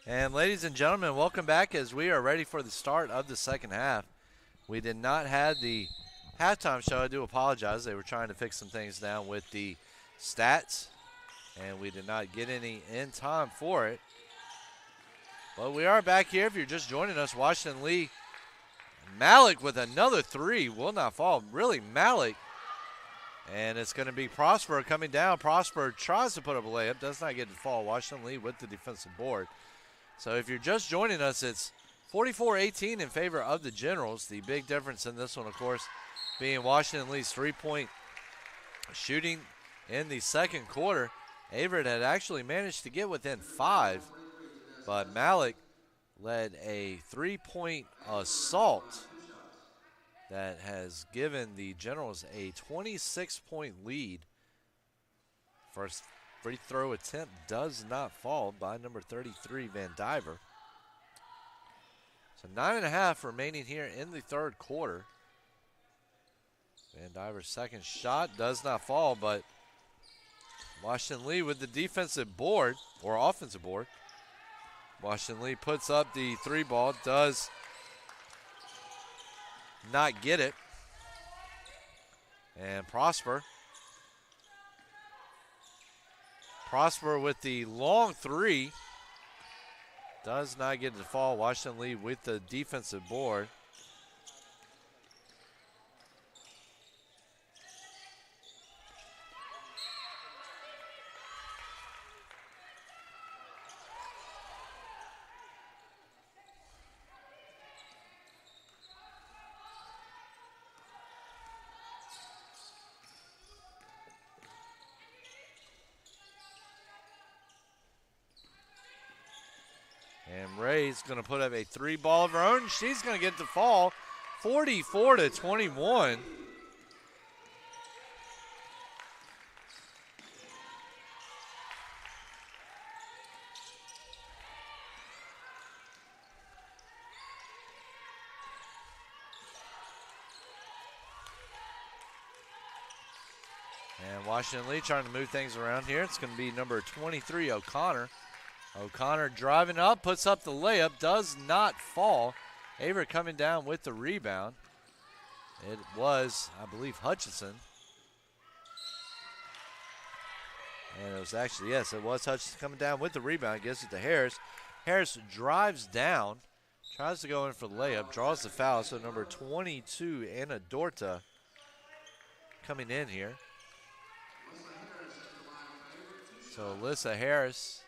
[SPEAKER 2] And ladies and gentlemen, welcome back as we are ready for the start of the second half. We did not have the halftime show. I do apologize. They were trying to fix some things down with the stats, and we did not get any in time for it. But we are back here. If you're just joining us, Washington Lee, Malik with another three will not fall. Really, Malik. And it's going to be Prosper coming down. Prosper tries to put up a layup, does not get to fall. Washington Lee with the defensive board. So if you're just joining us, it's 44-18 in favor of the Generals. The big difference in this one, of course, being Washington Lee's three-point shooting in the second quarter. Averett had actually managed to get within 5, but Malik led a three-point assault that has given the Generals a 26-point lead. First free throw attempt does not fall by number 33, Van Diver. So 9.5 remaining here in the third quarter. Van Diver's second shot does not fall, but Washington Lee with the defensive board, or offensive board. Washington Lee puts up the three ball, does not get it. And Prosper with the long three. Does not get to fall. Washington Lee with the defensive board. And Ray's going to put up a three ball of her own. She's going to get the fall, 44-21. And Washington Lee trying to move things around here. It's going to be number 23, O'Connor. O'Connor driving up, puts up the layup, does not fall. Averett coming down with the rebound. It was, I believe, Hutchinson. And it was actually, yes, it was Hutchinson coming down with the rebound. Gives it to Harris. Harris drives down, tries to go in for the layup, draws the foul. So number 22, Anna Dorta, coming in here. So Alyssa Harris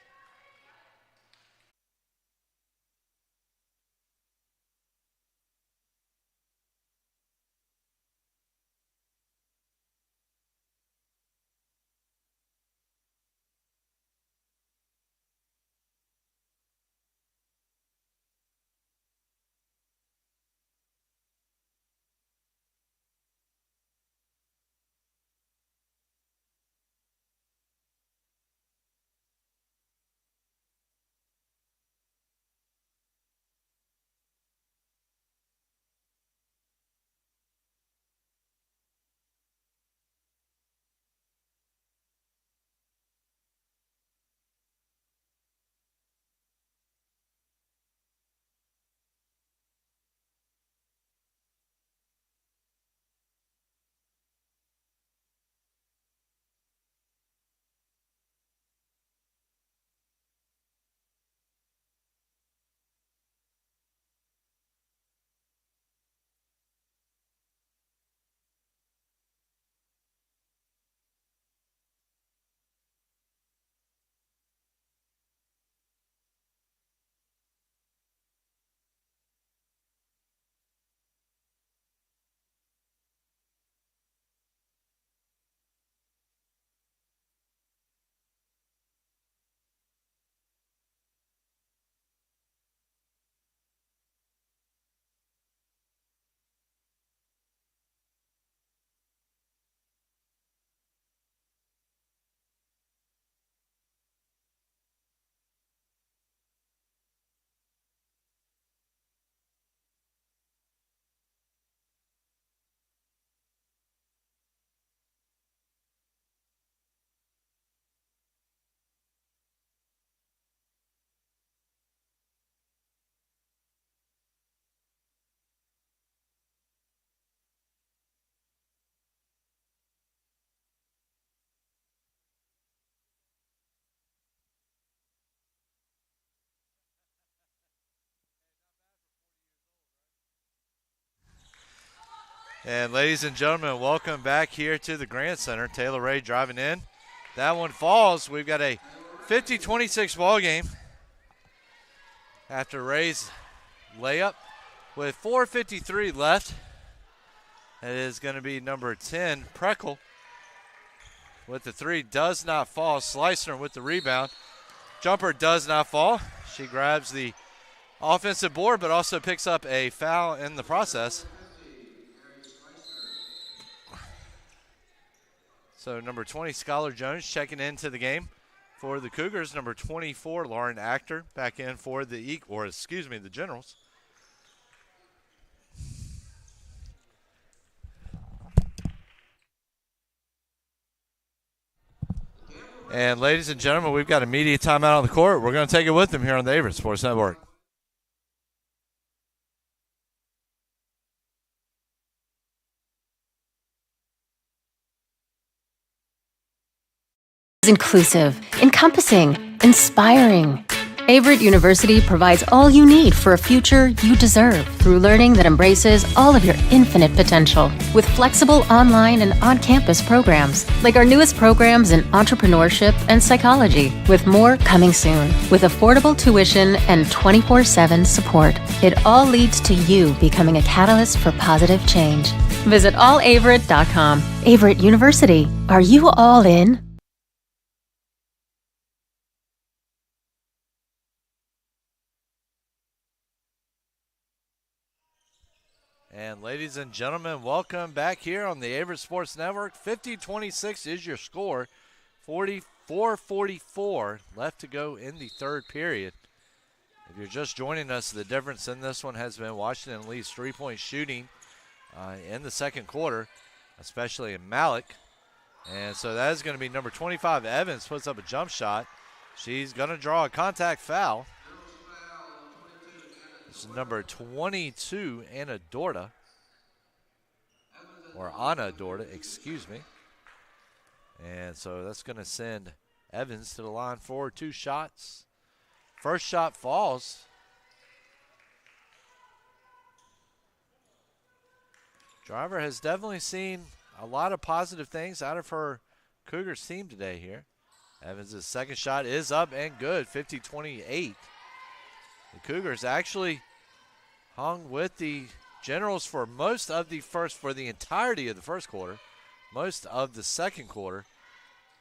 [SPEAKER 2] And ladies and gentlemen, welcome back here to the Grant Center. Taylor Ray driving in. That one falls. We've got a 50-26 ball game after Ray's layup with 4:53 left. It is going to be number 10, Preckle, with the three. Does not fall. Slicer with the rebound. Jumper does not fall. She grabs the offensive board, but also picks up a foul in the process. So number 20, Skylar Jones, checking into the game for the Cougars. Number 24, Lauren Actor, back in for the Generals. And ladies and gentlemen, we've got a media timeout on the court. We're going to take it with them here on the Averett Sports Network.
[SPEAKER 3] Inclusive, encompassing, inspiring. Averett University provides all you need for a future you deserve through learning that embraces all of your infinite potential. With flexible online and on-campus programs, like our newest programs in entrepreneurship and psychology, with more coming soon. With affordable tuition and 24/7 support, it all leads to you becoming a catalyst for positive change. Visit allaverett.com. Averett University. Are you all in?
[SPEAKER 2] And ladies and gentlemen, welcome back here on the Averett Sports Network. 50-26 is your score. 44-44 left to go in the third period. If you're just joining us, the difference in this one has been Washington Lee's three-point shooting in the second quarter, especially in Malik. And so that is going to be number 25, Evans, puts up a jump shot. She's going to draw a contact foul. This is number 22, Anna Dorda. Or Anna Dorda, excuse me. And so that's going to send Evans to the line for two shots. First shot falls. Driver has definitely seen a lot of positive things out of her Cougars team today here. Evans' second shot is up and good, 50-28. The Cougars actually hung with the Generals for the entirety of the first quarter, most of the second quarter,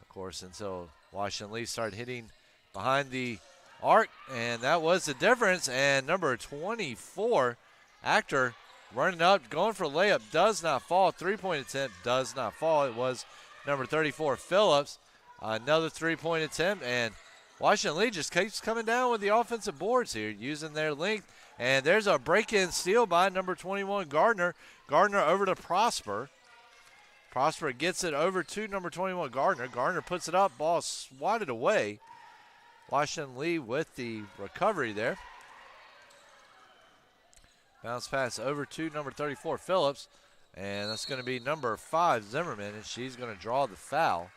[SPEAKER 2] of course, until Washington Lee started hitting behind the arc, and that was the difference. And number 24, Actor, running up, going for a layup, does not fall. Three-point attempt does not fall. It was number 34, Phillips. Another three-point attempt, and Washington Lee just keeps coming down with the offensive boards here, using their length. And there's a break-in steal by number 21, Gardner. Gardner over to Prosper. Prosper gets it over to number 21, Gardner. Gardner puts it up, ball swatted away. Washington Lee with the recovery there. Bounce pass over to number 34, Phillips. And that's going to be number 5, Zimmerman, and she's going to draw the foul.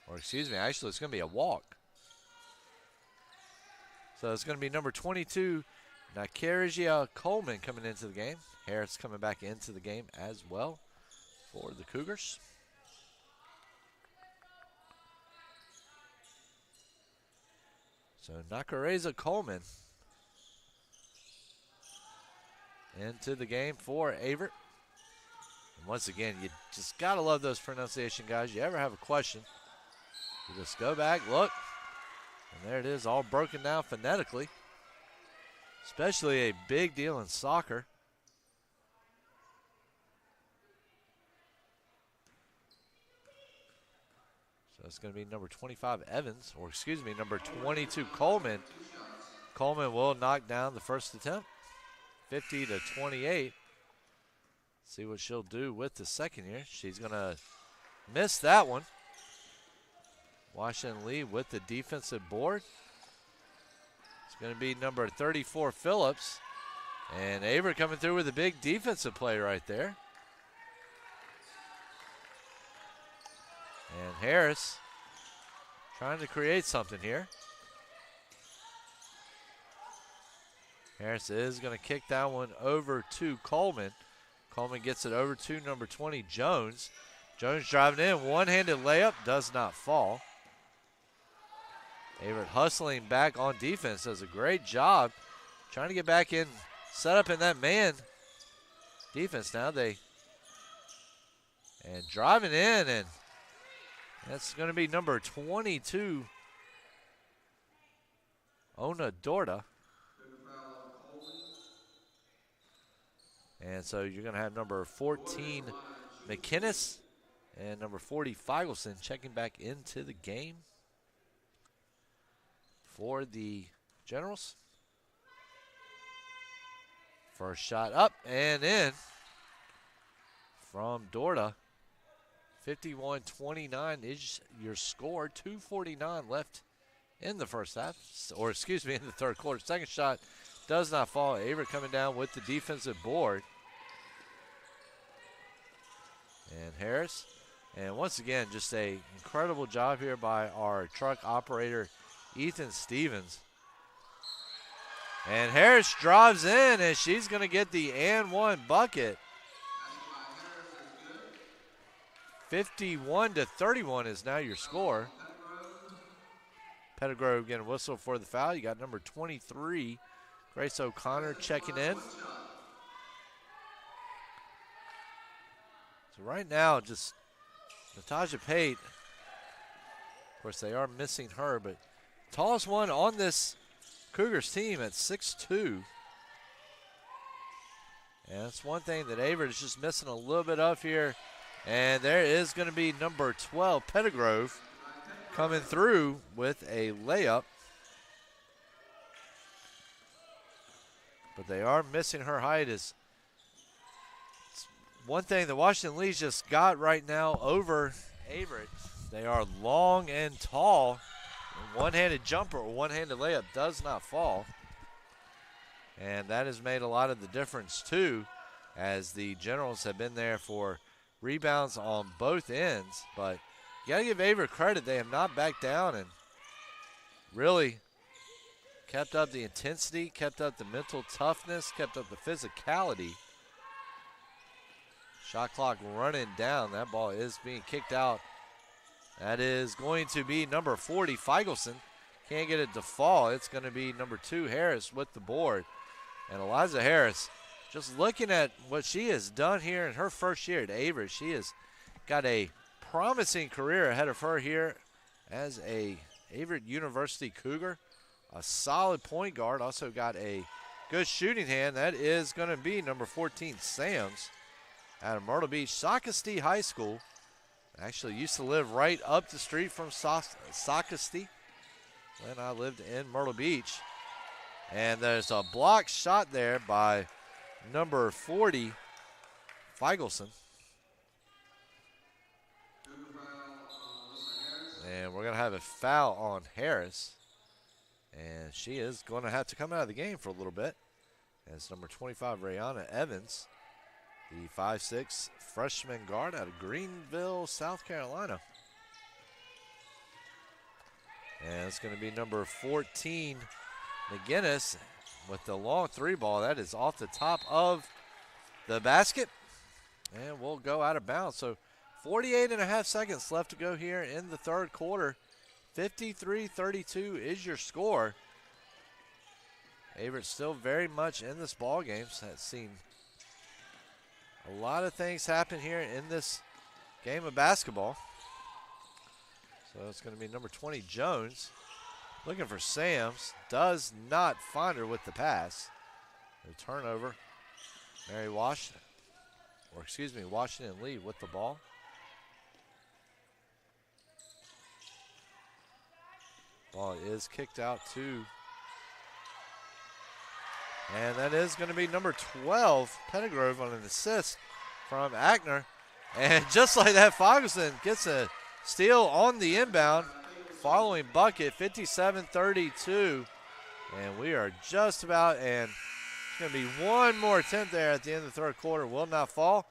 [SPEAKER 2] Or excuse me, actually it's going to be a walk. So it's going to be number 22, Nakarijia Coleman coming into the game. Harris coming back into the game as well for the Cougars. So Nakarijia Coleman into the game for Averett. And once again, you just got to love those pronunciation guys. You ever have a question, you just go back, look, and there it is, all broken down phonetically. Especially a big deal in soccer. So it's going to be number 25, Evans, or excuse me, number 22, Coleman. Coleman will knock down the first attempt, 50-28. See what she'll do with the second here. She's going to miss that one. Washington Lee with the defensive board. It's going to be number 34, Phillips. And Averett coming through with a big defensive play right there. And Harris trying to create something here. Harris is going to kick that one over to Coleman. Coleman gets it over to number 20, Jones. Jones driving in, one-handed layup, does not fall. Averett hustling back on defense, does a great job trying to get back in, set up in that man defense now. And driving in, and that's going to be number 22, Ona Dorda. And so you're going to have number 14, McInnes, and number 40, Feigelson checking back into the game for the Generals. First shot up and in from Dorda. 51-29 is your score. 2:49 left in the first half, or excuse me, in the third quarter. Second shot does not fall. Averett coming down with the defensive board. And Harris. And once again, just a incredible job here by our truck operator, Ethan Stevens. And Harris drives in, and she's going to get the and one bucket. 51-31 is now your score. Pettigrew getting a whistle for the foul. You got number 23, Grace O'Connor, checking in. So right now, just Natasha Pate, of course they are missing her, but tallest one on this Cougars team at 6'2". And that's one thing that Averett is just missing a little bit of here. And there is going to be number 12, Pettigrew, coming through with a layup. But they are missing her height. Is one thing that Washington Lee's just got right now over Averett. They are long and tall. One-handed jumper or one-handed layup does not fall. And that has made a lot of the difference too, as the Generals have been there for rebounds on both ends. But you got to give Averett credit. They have not backed down and really kept up the intensity, kept up the mental toughness, kept up the physicality. Shot clock running down. That ball is being kicked out. That is going to be number 40, Feigelson. Can't get it to fall. It's going to be number 2, Harris, with the board. And Eliza Harris, just looking at what she has done here in her first year at Averett, she has got a promising career ahead of her here as a Averett University Cougar. A solid point guard, also got a good shooting hand. That is going to be number 14, Sams, out of Myrtle Beach, Socastee High School. Actually used to live right up the street from Socastee when I lived in Myrtle Beach. And there's a block shot there by number 40, Feigelson. And we're going to have a foul on Harris. And she is going to have to come out of the game for a little bit. As number 25, Rayana Evans, the 5'6" freshman guard out of Greenville, South Carolina. And it's going to be number 14, McInnes, with the long three ball. That is off the top of the basket. And we'll go out of bounds. So 48.5 seconds left to go here in the third quarter. 53-32 is your score. Averett still very much in this ball game. Has seen a lot of things happen here in this game of basketball. So it's going to be number 20, Jones, looking for Sams. Does not find her with the pass. The turnover. Washington Lee with the ball. Ball is kicked out too. And that is going to be number 12, Pettigrew, on an assist from Ackner. And just like that, Feigelson gets a steal on the inbound. Following bucket, 57-32. And we are just about, and it's going to be one more attempt there at the end of the third quarter. Will not fall.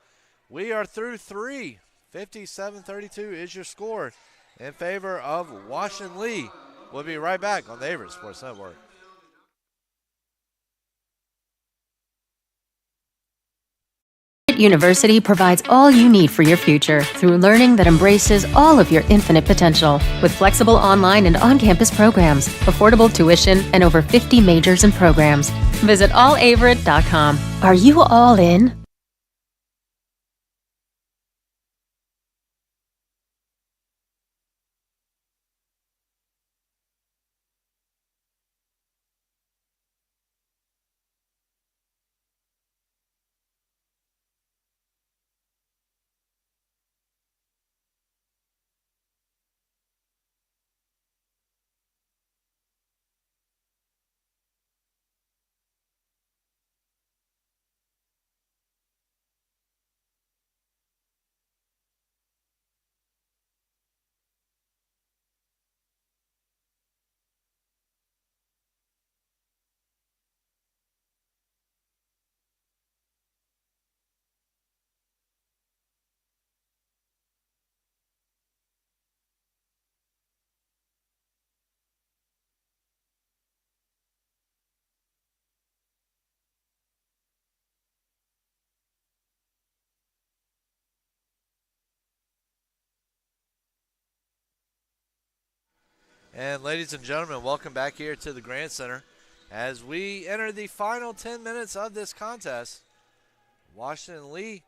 [SPEAKER 2] We are through three. 57-32 is your score in favor of Washington Lee. We'll be right back on the Averett Sports Network.
[SPEAKER 3] Averett University provides all you need for your future through learning that embraces all of your infinite potential. With flexible online and on-campus programs, affordable tuition, and over 50 majors and programs. Visit allaverett.com. Are you all in?
[SPEAKER 2] And ladies and gentlemen, welcome back here to the Grand Center as we enter the final 10 minutes of this contest. Washington Lee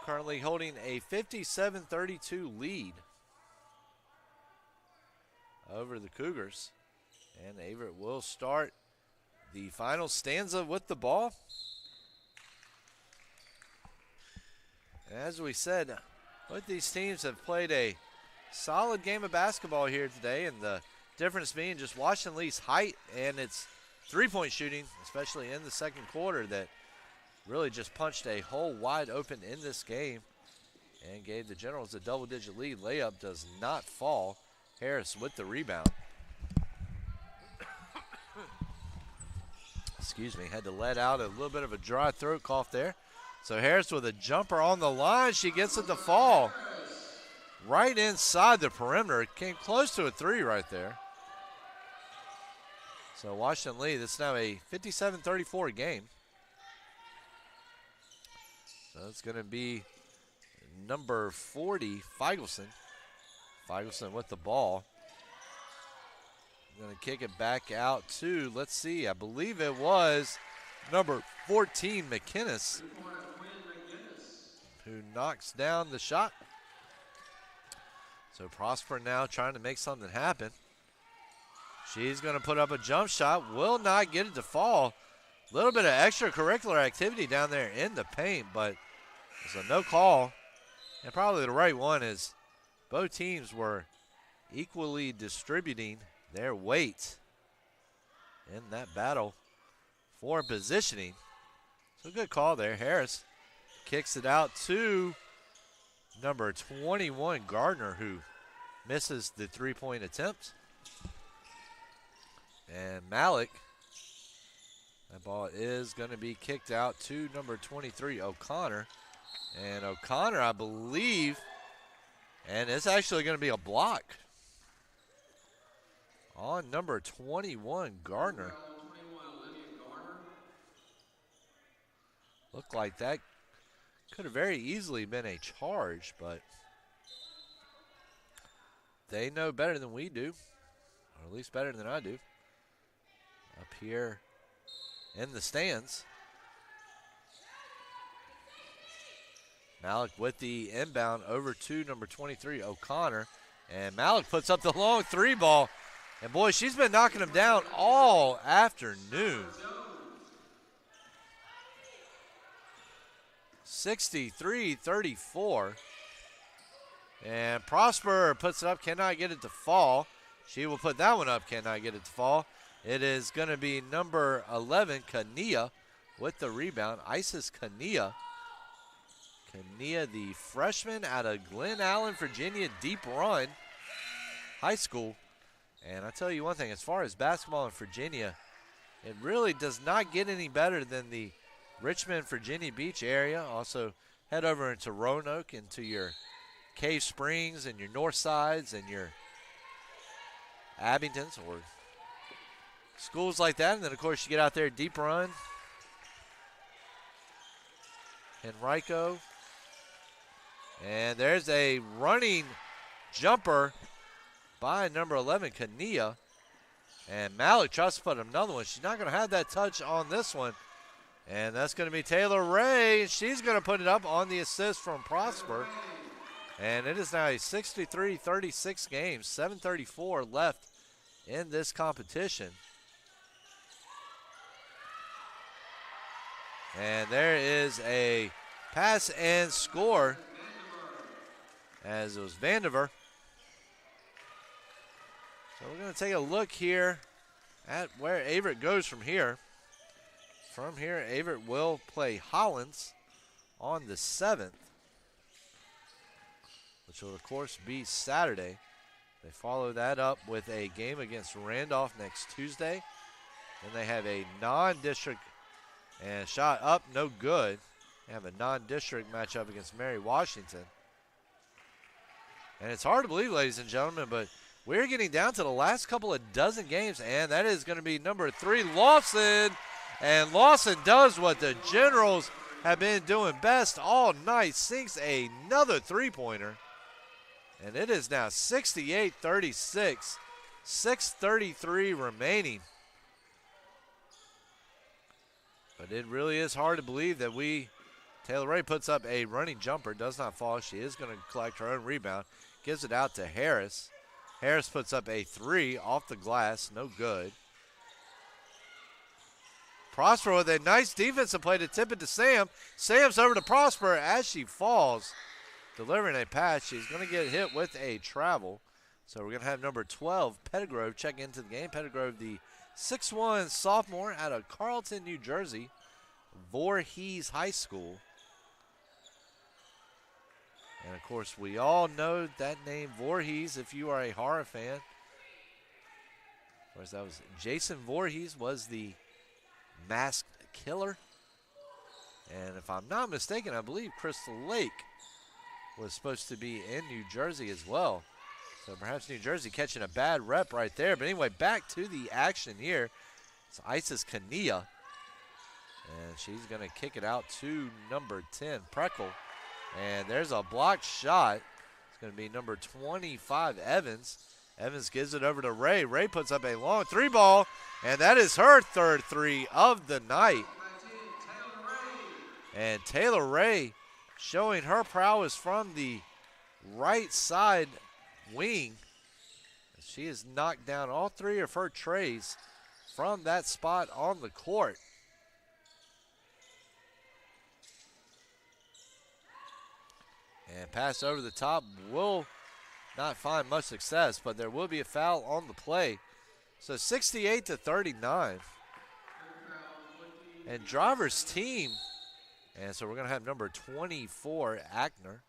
[SPEAKER 2] currently holding a 57-32 lead over the Cougars. And Averett will start the final stanza with the ball. And as we said, both these teams have played a solid game of basketball here today, and the difference being just Washington Lee's height and its three-point shooting, especially in the second quarter, that really just punched a hole wide open in this game and gave the Generals a double-digit lead. Layup does not fall. Harris with the rebound. Excuse me, had to let out a little bit of a dry throat cough there. So Harris with a jumper on the line. She gets it to fall right inside the perimeter. Came close to a three right there. So Washington Lee, this is now a 57-34 game. So it's going to be number 40, Feigelson. Feigelson with the ball. Going to kick it back out to, let's see, I believe it was number 14, McInnes, who knocks down the shot. So Prosper now trying to make something happen. She's going to put up a jump shot, will not get it to fall. A little bit of extracurricular activity down there in the paint, but there's a no call. And probably the right one is both teams were equally distributing their weight in that battle for positioning. So good call there. Harris kicks it out to number 21, Gardner, who misses the three-point attempt. And Malik, that ball is going to be kicked out to number 23, O'Connor. And O'Connor, I believe, and it's actually going to be a block on number 21, Gardner. Looked like that could have very easily been a charge, but they know better than we do, or at least better than I do, up here in the stands. Malik with the inbound over to number 23, O'Connor. And Malik puts up the long three ball. And boy, she's been knocking him down all afternoon. 63-34. And Prosper puts it up, cannot get it to fall. She will put that one up, cannot get it to fall. It is going to be number 11, Kania, with the rebound. Isis Kania. Kania, the freshman out of Glen Allen, Virginia, Deep Run High School. And I tell you one thing, as far as basketball in Virginia, it really does not get any better than the Richmond, Virginia Beach area. Also, head over into Roanoke, into your Cave Springs and your North Sides and your Abingtons or schools like that. And then, of course, you get out there, Deep Run. Henrico. And there's a running jumper by number 11, Kania. And Malik tries to put another one. She's not going to have that touch on this one. And that's going to be Taylor Ray. She's going to put it up on the assist from Prosper. And it is now a 63-36 game, 7:34 left in this competition. And there is a pass and score as it was Vandiver. So we're going to take a look here at where Averett goes from here. From here, Averett will play Hollins on the 7th, which will, of course, be Saturday. They follow that up with a game against Randolph next Tuesday. Then they have a non-district and shot up, no good. They have a non-district matchup against Mary Washington. And it's hard to believe, ladies and gentlemen, but we're getting down to the last couple of dozen games, and that is going to be number 3, Lawson. And Lawson does what the Generals have been doing best all night, sinks another three-pointer. And it is now 68-36, 6:33 remaining. But it really is hard to believe that Taylor Ray puts up a running jumper, does not fall. She is going to collect her own rebound, gives it out to Harris. Harris puts up a 3 off the glass, no good. Prosper with a nice defensive play to tip it to Sam. Sam's over to Prosper as she falls, delivering a pass. She's going to get hit with a travel. So we're going to have number 12, Pettigrove, check into the game. Pettigrove, the 6'1 sophomore out of Carlton, New Jersey, Voorhees High School. And, of course, we all know that name, Voorhees, if you are a horror fan. Of course, that was Jason Voorhees was the masked killer. And if I'm not mistaken, I believe Crystal Lake was supposed to be in New Jersey as well. So perhaps New Jersey catching a bad rep right there. But anyway, back to the action here. It's Isis Kania. And she's going to kick it out to number 10, Preckle. And there's a blocked shot. It's going to be number 25, Evans. Evans gives it over to Ray. Ray puts up a long 3-ball, and that is her third 3 of the night. And Taylor Ray showing her prowess from the right side wing. She has knocked down all 3 of her trays from that spot on the court. And pass over the top will not find much success, but there will be a foul on the play. So 68-39. And Driver's team, and so we're going to have number 24, Ackner,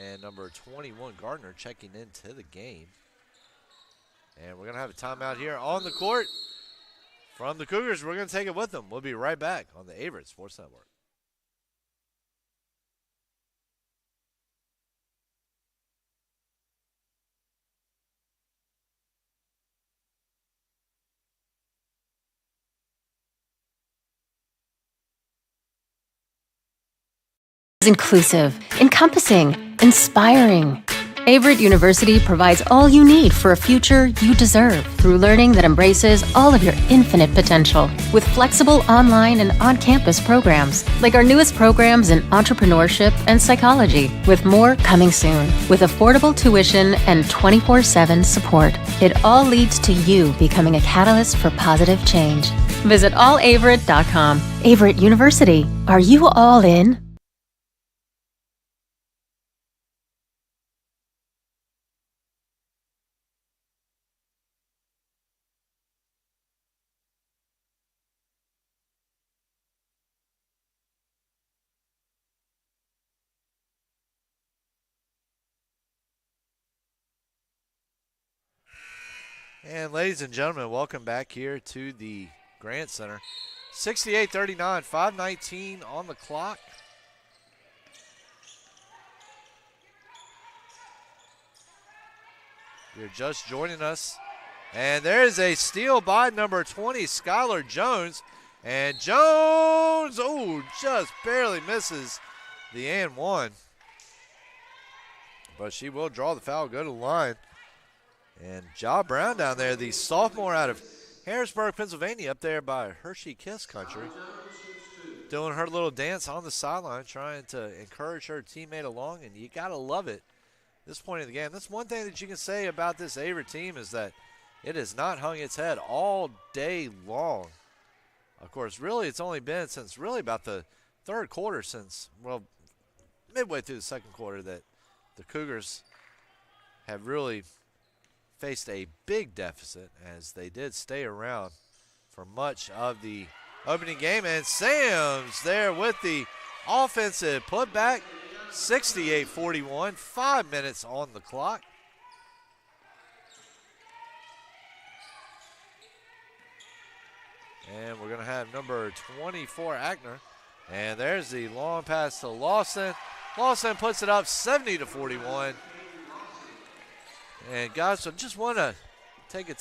[SPEAKER 2] and number 21, Gardner, checking into the game. And we're going to have a timeout here on the court from the Cougars. We're going to take it with them. We'll be right back on the Averett Sports Network.
[SPEAKER 3] Inclusive, encompassing, inspiring. Averett University provides all you need for a future you deserve through learning that embraces all of your infinite potential with flexible online and on-campus programs like our newest programs in entrepreneurship and psychology, with more coming soon. With affordable tuition and 24/7 support, it all leads to you becoming a catalyst for positive change. Visit allaverett.com. Averett University. Are you all in?
[SPEAKER 2] And ladies and gentlemen, welcome back here to the Grant Center. 68-39, 5:19 on the clock. You're just joining us. And there's a steal by number 20, Skylar Jones. And Jones, just barely misses the and one. But she will draw the foul, go to the line. And Ja Brown down there, the sophomore out of Harrisburg, Pennsylvania, up there by Hershey Kiss Country, doing her little dance on the sideline, trying to encourage her teammate along, and you got to love it at this point in the game. That's one thing that you can say about this Averett team is that it has not hung its head all day long. Of course, really, it's only been since really about the third quarter, since, well, midway through the second quarter, that the Cougars have really faced a big deficit, as they did stay around for much of the opening game. And Sams there with the offensive putback, 68-41, 5 minutes on the clock. And we're going to have number 24, Ackner. And there's the long pass to Lawson. Lawson puts it up 70-41. And guys, I just want to take the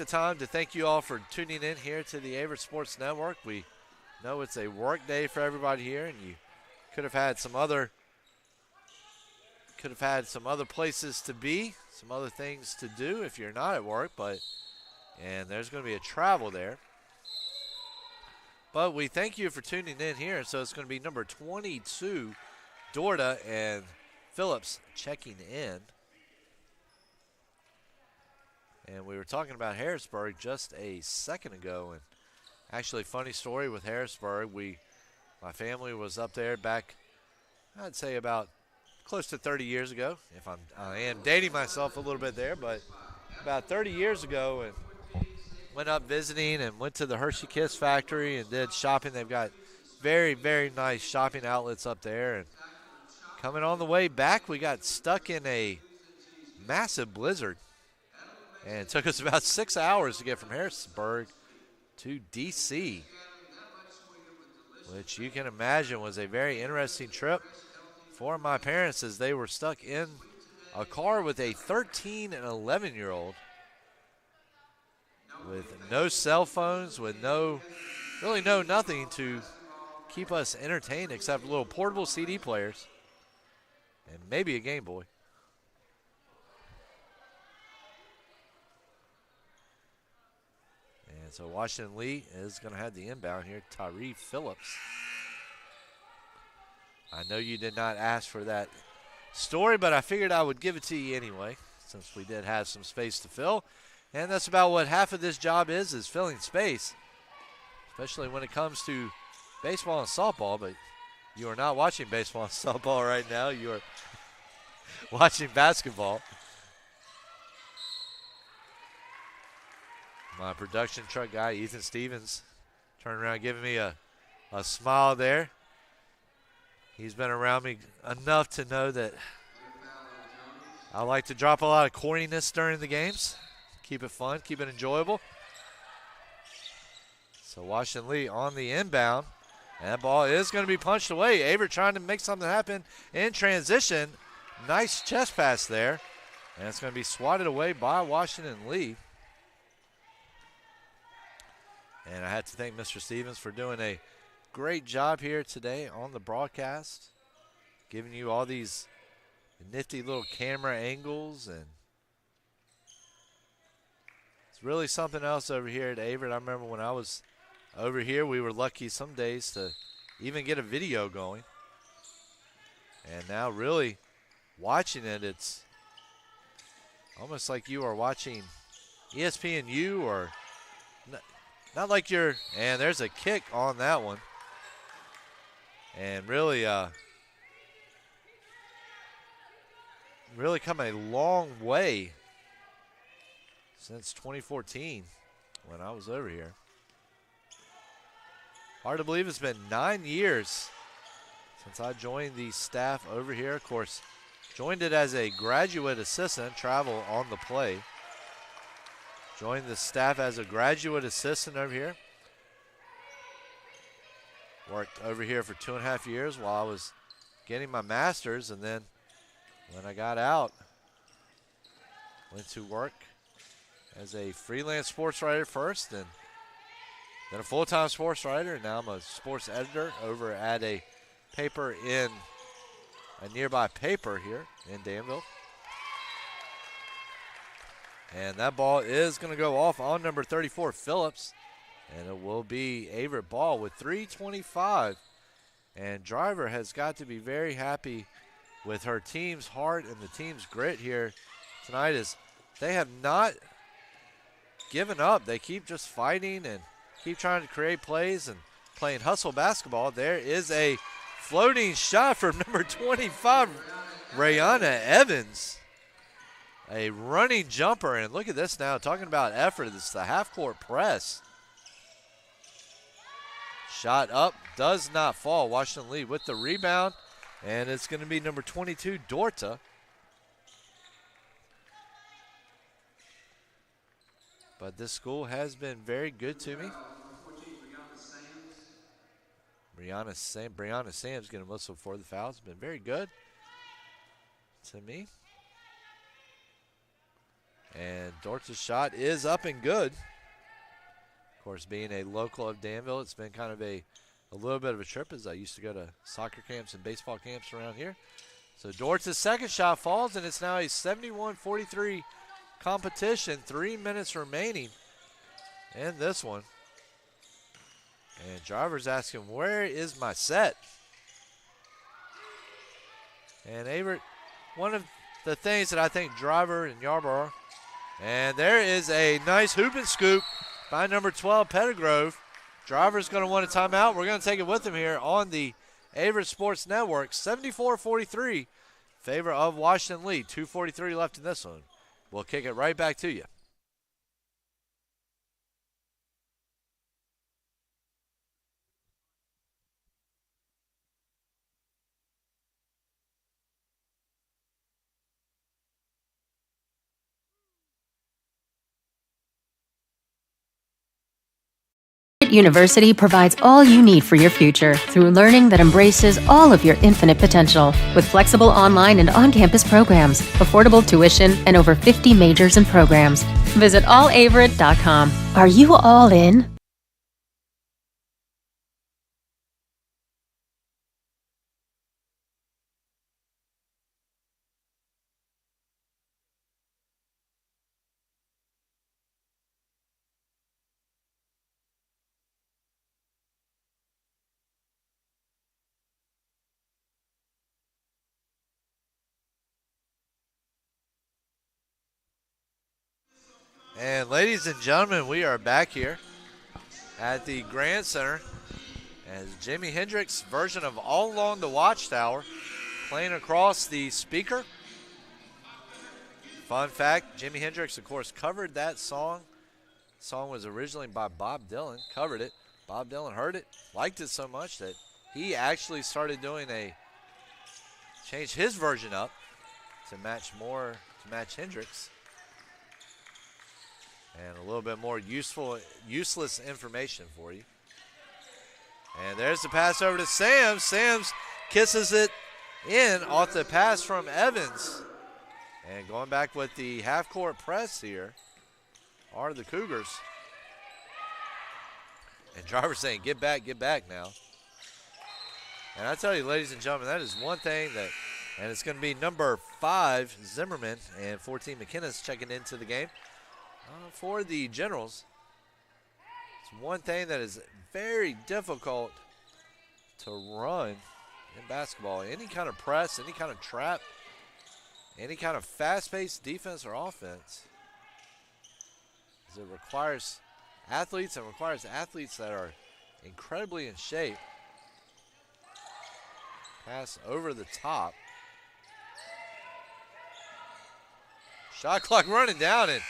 [SPEAKER 2] time to thank you all for tuning in here to the Averett Sports Network. We know it's a work day for everybody here, and you could have had some other places to be, some other things to do if you're not at work, and there's going to be a travel there. But we thank you for tuning in here. So it's going to be number 22, Dorda, and Phillips checking in. And we were talking about Harrisburg just a second ago. And actually, funny story with Harrisburg. My family was up there back, I'd say about close to 30 years ago. I am dating myself a little bit there, but about 30 years ago, and went up visiting and went to the Hershey Kiss factory and did shopping. They've got very, very nice shopping outlets up there. And coming on the way back, we got stuck in a massive blizzard. And it took us about 6 hours to get from Harrisburg to D.C., which you can imagine was a very interesting trip for my parents, as they were stuck in a car with a 13 and 11-year-old. With no cell phones, with really no nothing to keep us entertained except little portable CD players and maybe a Game Boy. And so Washington Lee is going to have the inbound here, Tyree Phillips. I know you did not ask for that story, but I figured I would give it to you anyway, since we did have some space to fill. And that's about what half of this job is filling space, especially when it comes to baseball and softball. But you are not watching baseball and softball right now. You are watching basketball. My production truck guy, Ethan Stevens, turning around giving me a smile there. He's been around me enough to know that I like to drop a lot of corniness during the games. Keep it fun, keep it enjoyable. So Washington Lee on the inbound. And that ball is going to be punched away. Averett trying to make something happen in transition. Nice chest pass there. And it's going to be swatted away by Washington Lee. And I had to thank Mr. Stevens for doing a great job here today on the broadcast, giving you all these nifty little camera angles, and it's really something else over here at Averett. I remember when I was over here, we were lucky some days to even get a video going. And now really watching it, it's almost like you are watching ESPNU, or not like you're, and there's a kick on that one. And really, really come a long way since 2014 when I was over here. Hard to believe it's been 9 years since I joined the staff over here. Of course, joined it as a graduate assistant, travel on the play. Joined the staff as a graduate assistant over here. Worked over here for 2.5 years while I was getting my master's, and then when I got out, went to work as a freelance sports writer first, and Been a full-time sports writer, and now I'm a sports editor over at a nearby paper here in Danville. And that ball is going to go off on number 34, Phillips. And it will be Averett ball with 3:25. And Driver has got to be very happy with her team's heart and the team's grit here tonight, as they have not given up. They keep just fighting and keep trying to create plays and playing hustle basketball. There is a floating shot from number 25, Rayana Evans. A running jumper, and look at this now, talking about effort. This is the half-court press. Shot up, does not fall. Washington lead with the rebound, and it's going to be number 22, Dorta. But this school has been very good to me. Brianna Sam's getting a whistle for the foul. It's been very good to me. And Dorta's shot is up and good. Of course, being a local of Danville, it's been kind of a little bit of a trip, as I used to go to soccer camps and baseball camps around here. So Dorta's second shot falls, and it's now a 71-43 competition. 3 minutes remaining in this one. And Driver's asking, where is my set? And Averett, one of the things that I think Driver and Yarborough, and there is a nice hoop and scoop by number 12, Pettigrove. Driver's going to want a timeout. We're going to take it with him here on the Averett Sports Network. 74-43, favor of Washington Lee. 2:43 left in this one. We'll kick it right back to you.
[SPEAKER 3] University provides all you need for your future through learning that embraces all of your infinite potential. With flexible online and on-campus programs, affordable tuition, and over 50 majors and programs. Visit allaverett.com. Are you all in?
[SPEAKER 2] And ladies and gentlemen, we are back here at the Grand Center as Jimi Hendrix' version of All Along the Watchtower playing across the speaker. Fun fact, Jimi Hendrix, of course, covered that song. The song was originally by Bob Dylan, covered it. Bob Dylan heard it, liked it so much that he actually started changed his version up to match Hendrix. And a little bit more useless information for you. And there's the pass over to Sam. Sams kisses it in off the pass from Evans. And going back with the half-court press here are the Cougars. And Driver saying, get back now. And I tell you, ladies and gentlemen, that is one thing and it's going to be number 5, Zimmerman, and 14, McKinnis checking into the game. For the Generals, it's one thing that is very difficult to run in basketball. Any kind of press, any kind of trap, any kind of fast-paced defense or offense. It requires athletes that are incredibly in shape. Pass over the top. Shot clock running down, and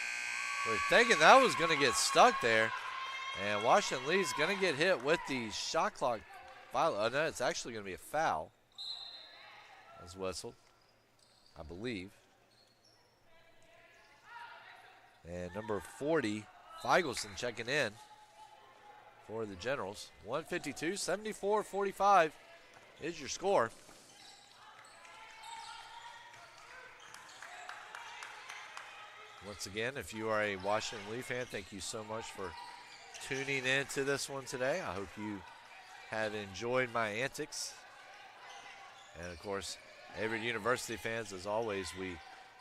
[SPEAKER 2] we're thinking that was going to get stuck there. And Washington Lee's going to get hit with the shot clock. Oh, no, it's actually going to be a foul. That's whistled, I believe. And number 40, Feigelson checking in for the Generals. 152, 74-45 is your score. Once again, if you are a Washington Lee fan, thank you so much for tuning into this one today. I hope you have enjoyed my antics. And, of course, Averett University fans, as always, we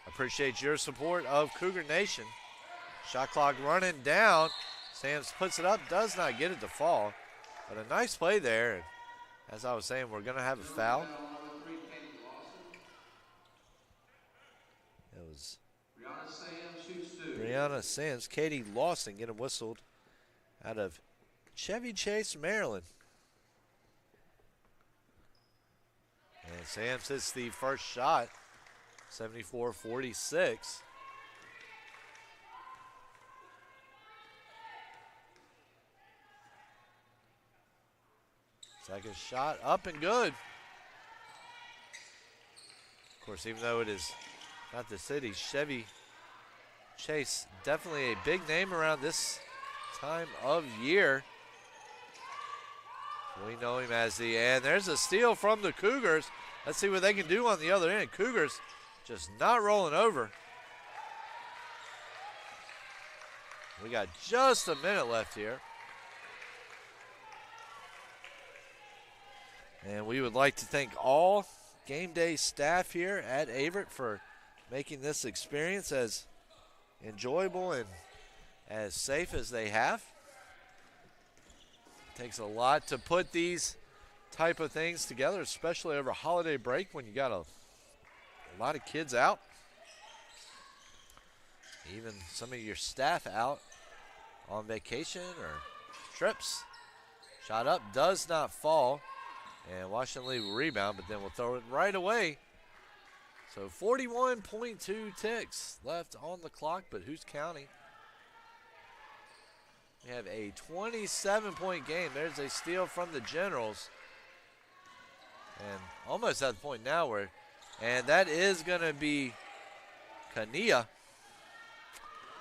[SPEAKER 2] appreciate your support of Cougar Nation. Shot clock running down. Sams puts it up, does not get it to fall. But a nice play there. And as I was saying, we're going to have a foul. It was Brianna Sams. Katie Lawson getting whistled out of Chevy Chase, Maryland. And Sams hits the first shot, 74-46. Second shot up and good. Of course, even though it is not the city, Chevy Chase, definitely a big name around this time of year. We know him as and there's a steal from the Cougars. Let's see what they can do on the other end. Cougars just not rolling over. We got just a minute left here. And we would like to thank all game day staff here at Averett for making this experience as enjoyable and as safe as they have. It takes a lot to put these type of things together, especially over holiday break when you got a lot of kids out. Even some of your staff out on vacation or trips. Shot up, does not fall. And Washington Lee will rebound, but then we'll throw it right away. So 41.2 ticks left on the clock, but who's counting? We have a 27-point game. There's a steal from the Generals. And almost at the point now where, and that is going to be Kania.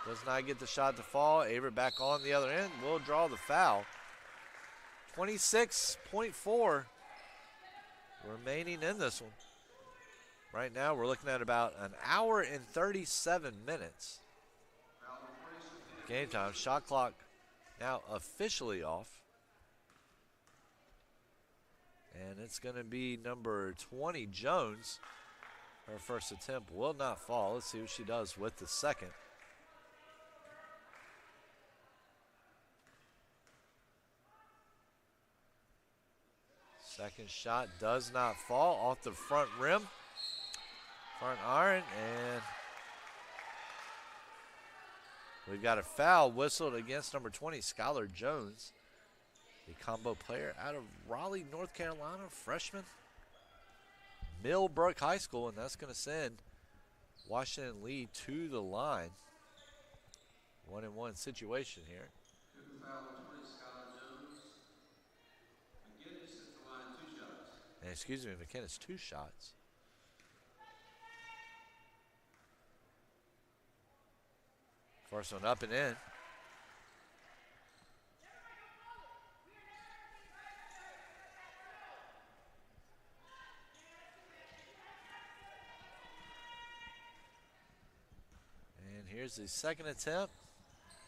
[SPEAKER 2] Does not get the shot to fall. Averett back on the other end. Will draw the foul. 26.4 remaining in this one. Right now we're looking at about an hour and 37 minutes. Game time. Shot clock now officially off. And it's going to be number 20, Jones. Her first attempt will not fall. Let's see what she does with the second. Second shot does not fall off the front rim. Front iron, and we've got a foul whistled against number 20, Skylar Jones, the combo player out of Raleigh, North Carolina, freshman, Millbrook High School, and that's going to send Washington Lee to the line. 1-and-1 situation here. And excuse me, McKenna's 2 shots. First one up and in. And here's the second attempt.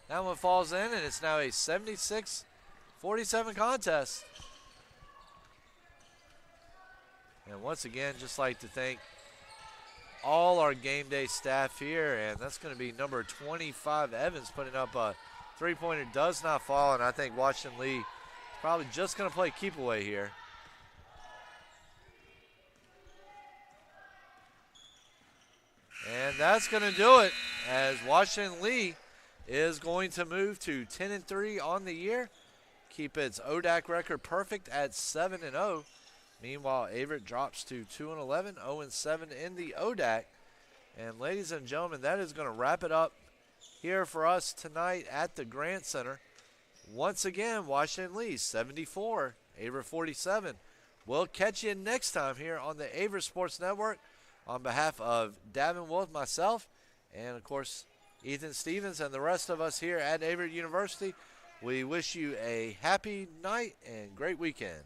[SPEAKER 2] That one falls in, and it's now a 76-47 contest. And once again, just like to thank all our game day staff here, and that's going to be number 25, Evans, putting up a three-pointer. Does not fall, and I think Washington Lee is probably just going to play keep away here. And that's going to do it, as Washington Lee is going to move to 10-3 on the year, keep its ODAC record perfect at 7-0. Meanwhile, Averett drops to 2-11, 0-7 in the ODAC. And ladies and gentlemen, that is going to wrap it up here for us tonight at the Grant Center. Once again, Washington Lee 74, Averett 47. We'll catch you next time here on the Averett Sports Network. On behalf of Davin Wolf, myself, and of course Ethan Stevens and the rest of us here at Averett University, we wish you a happy night and great weekend.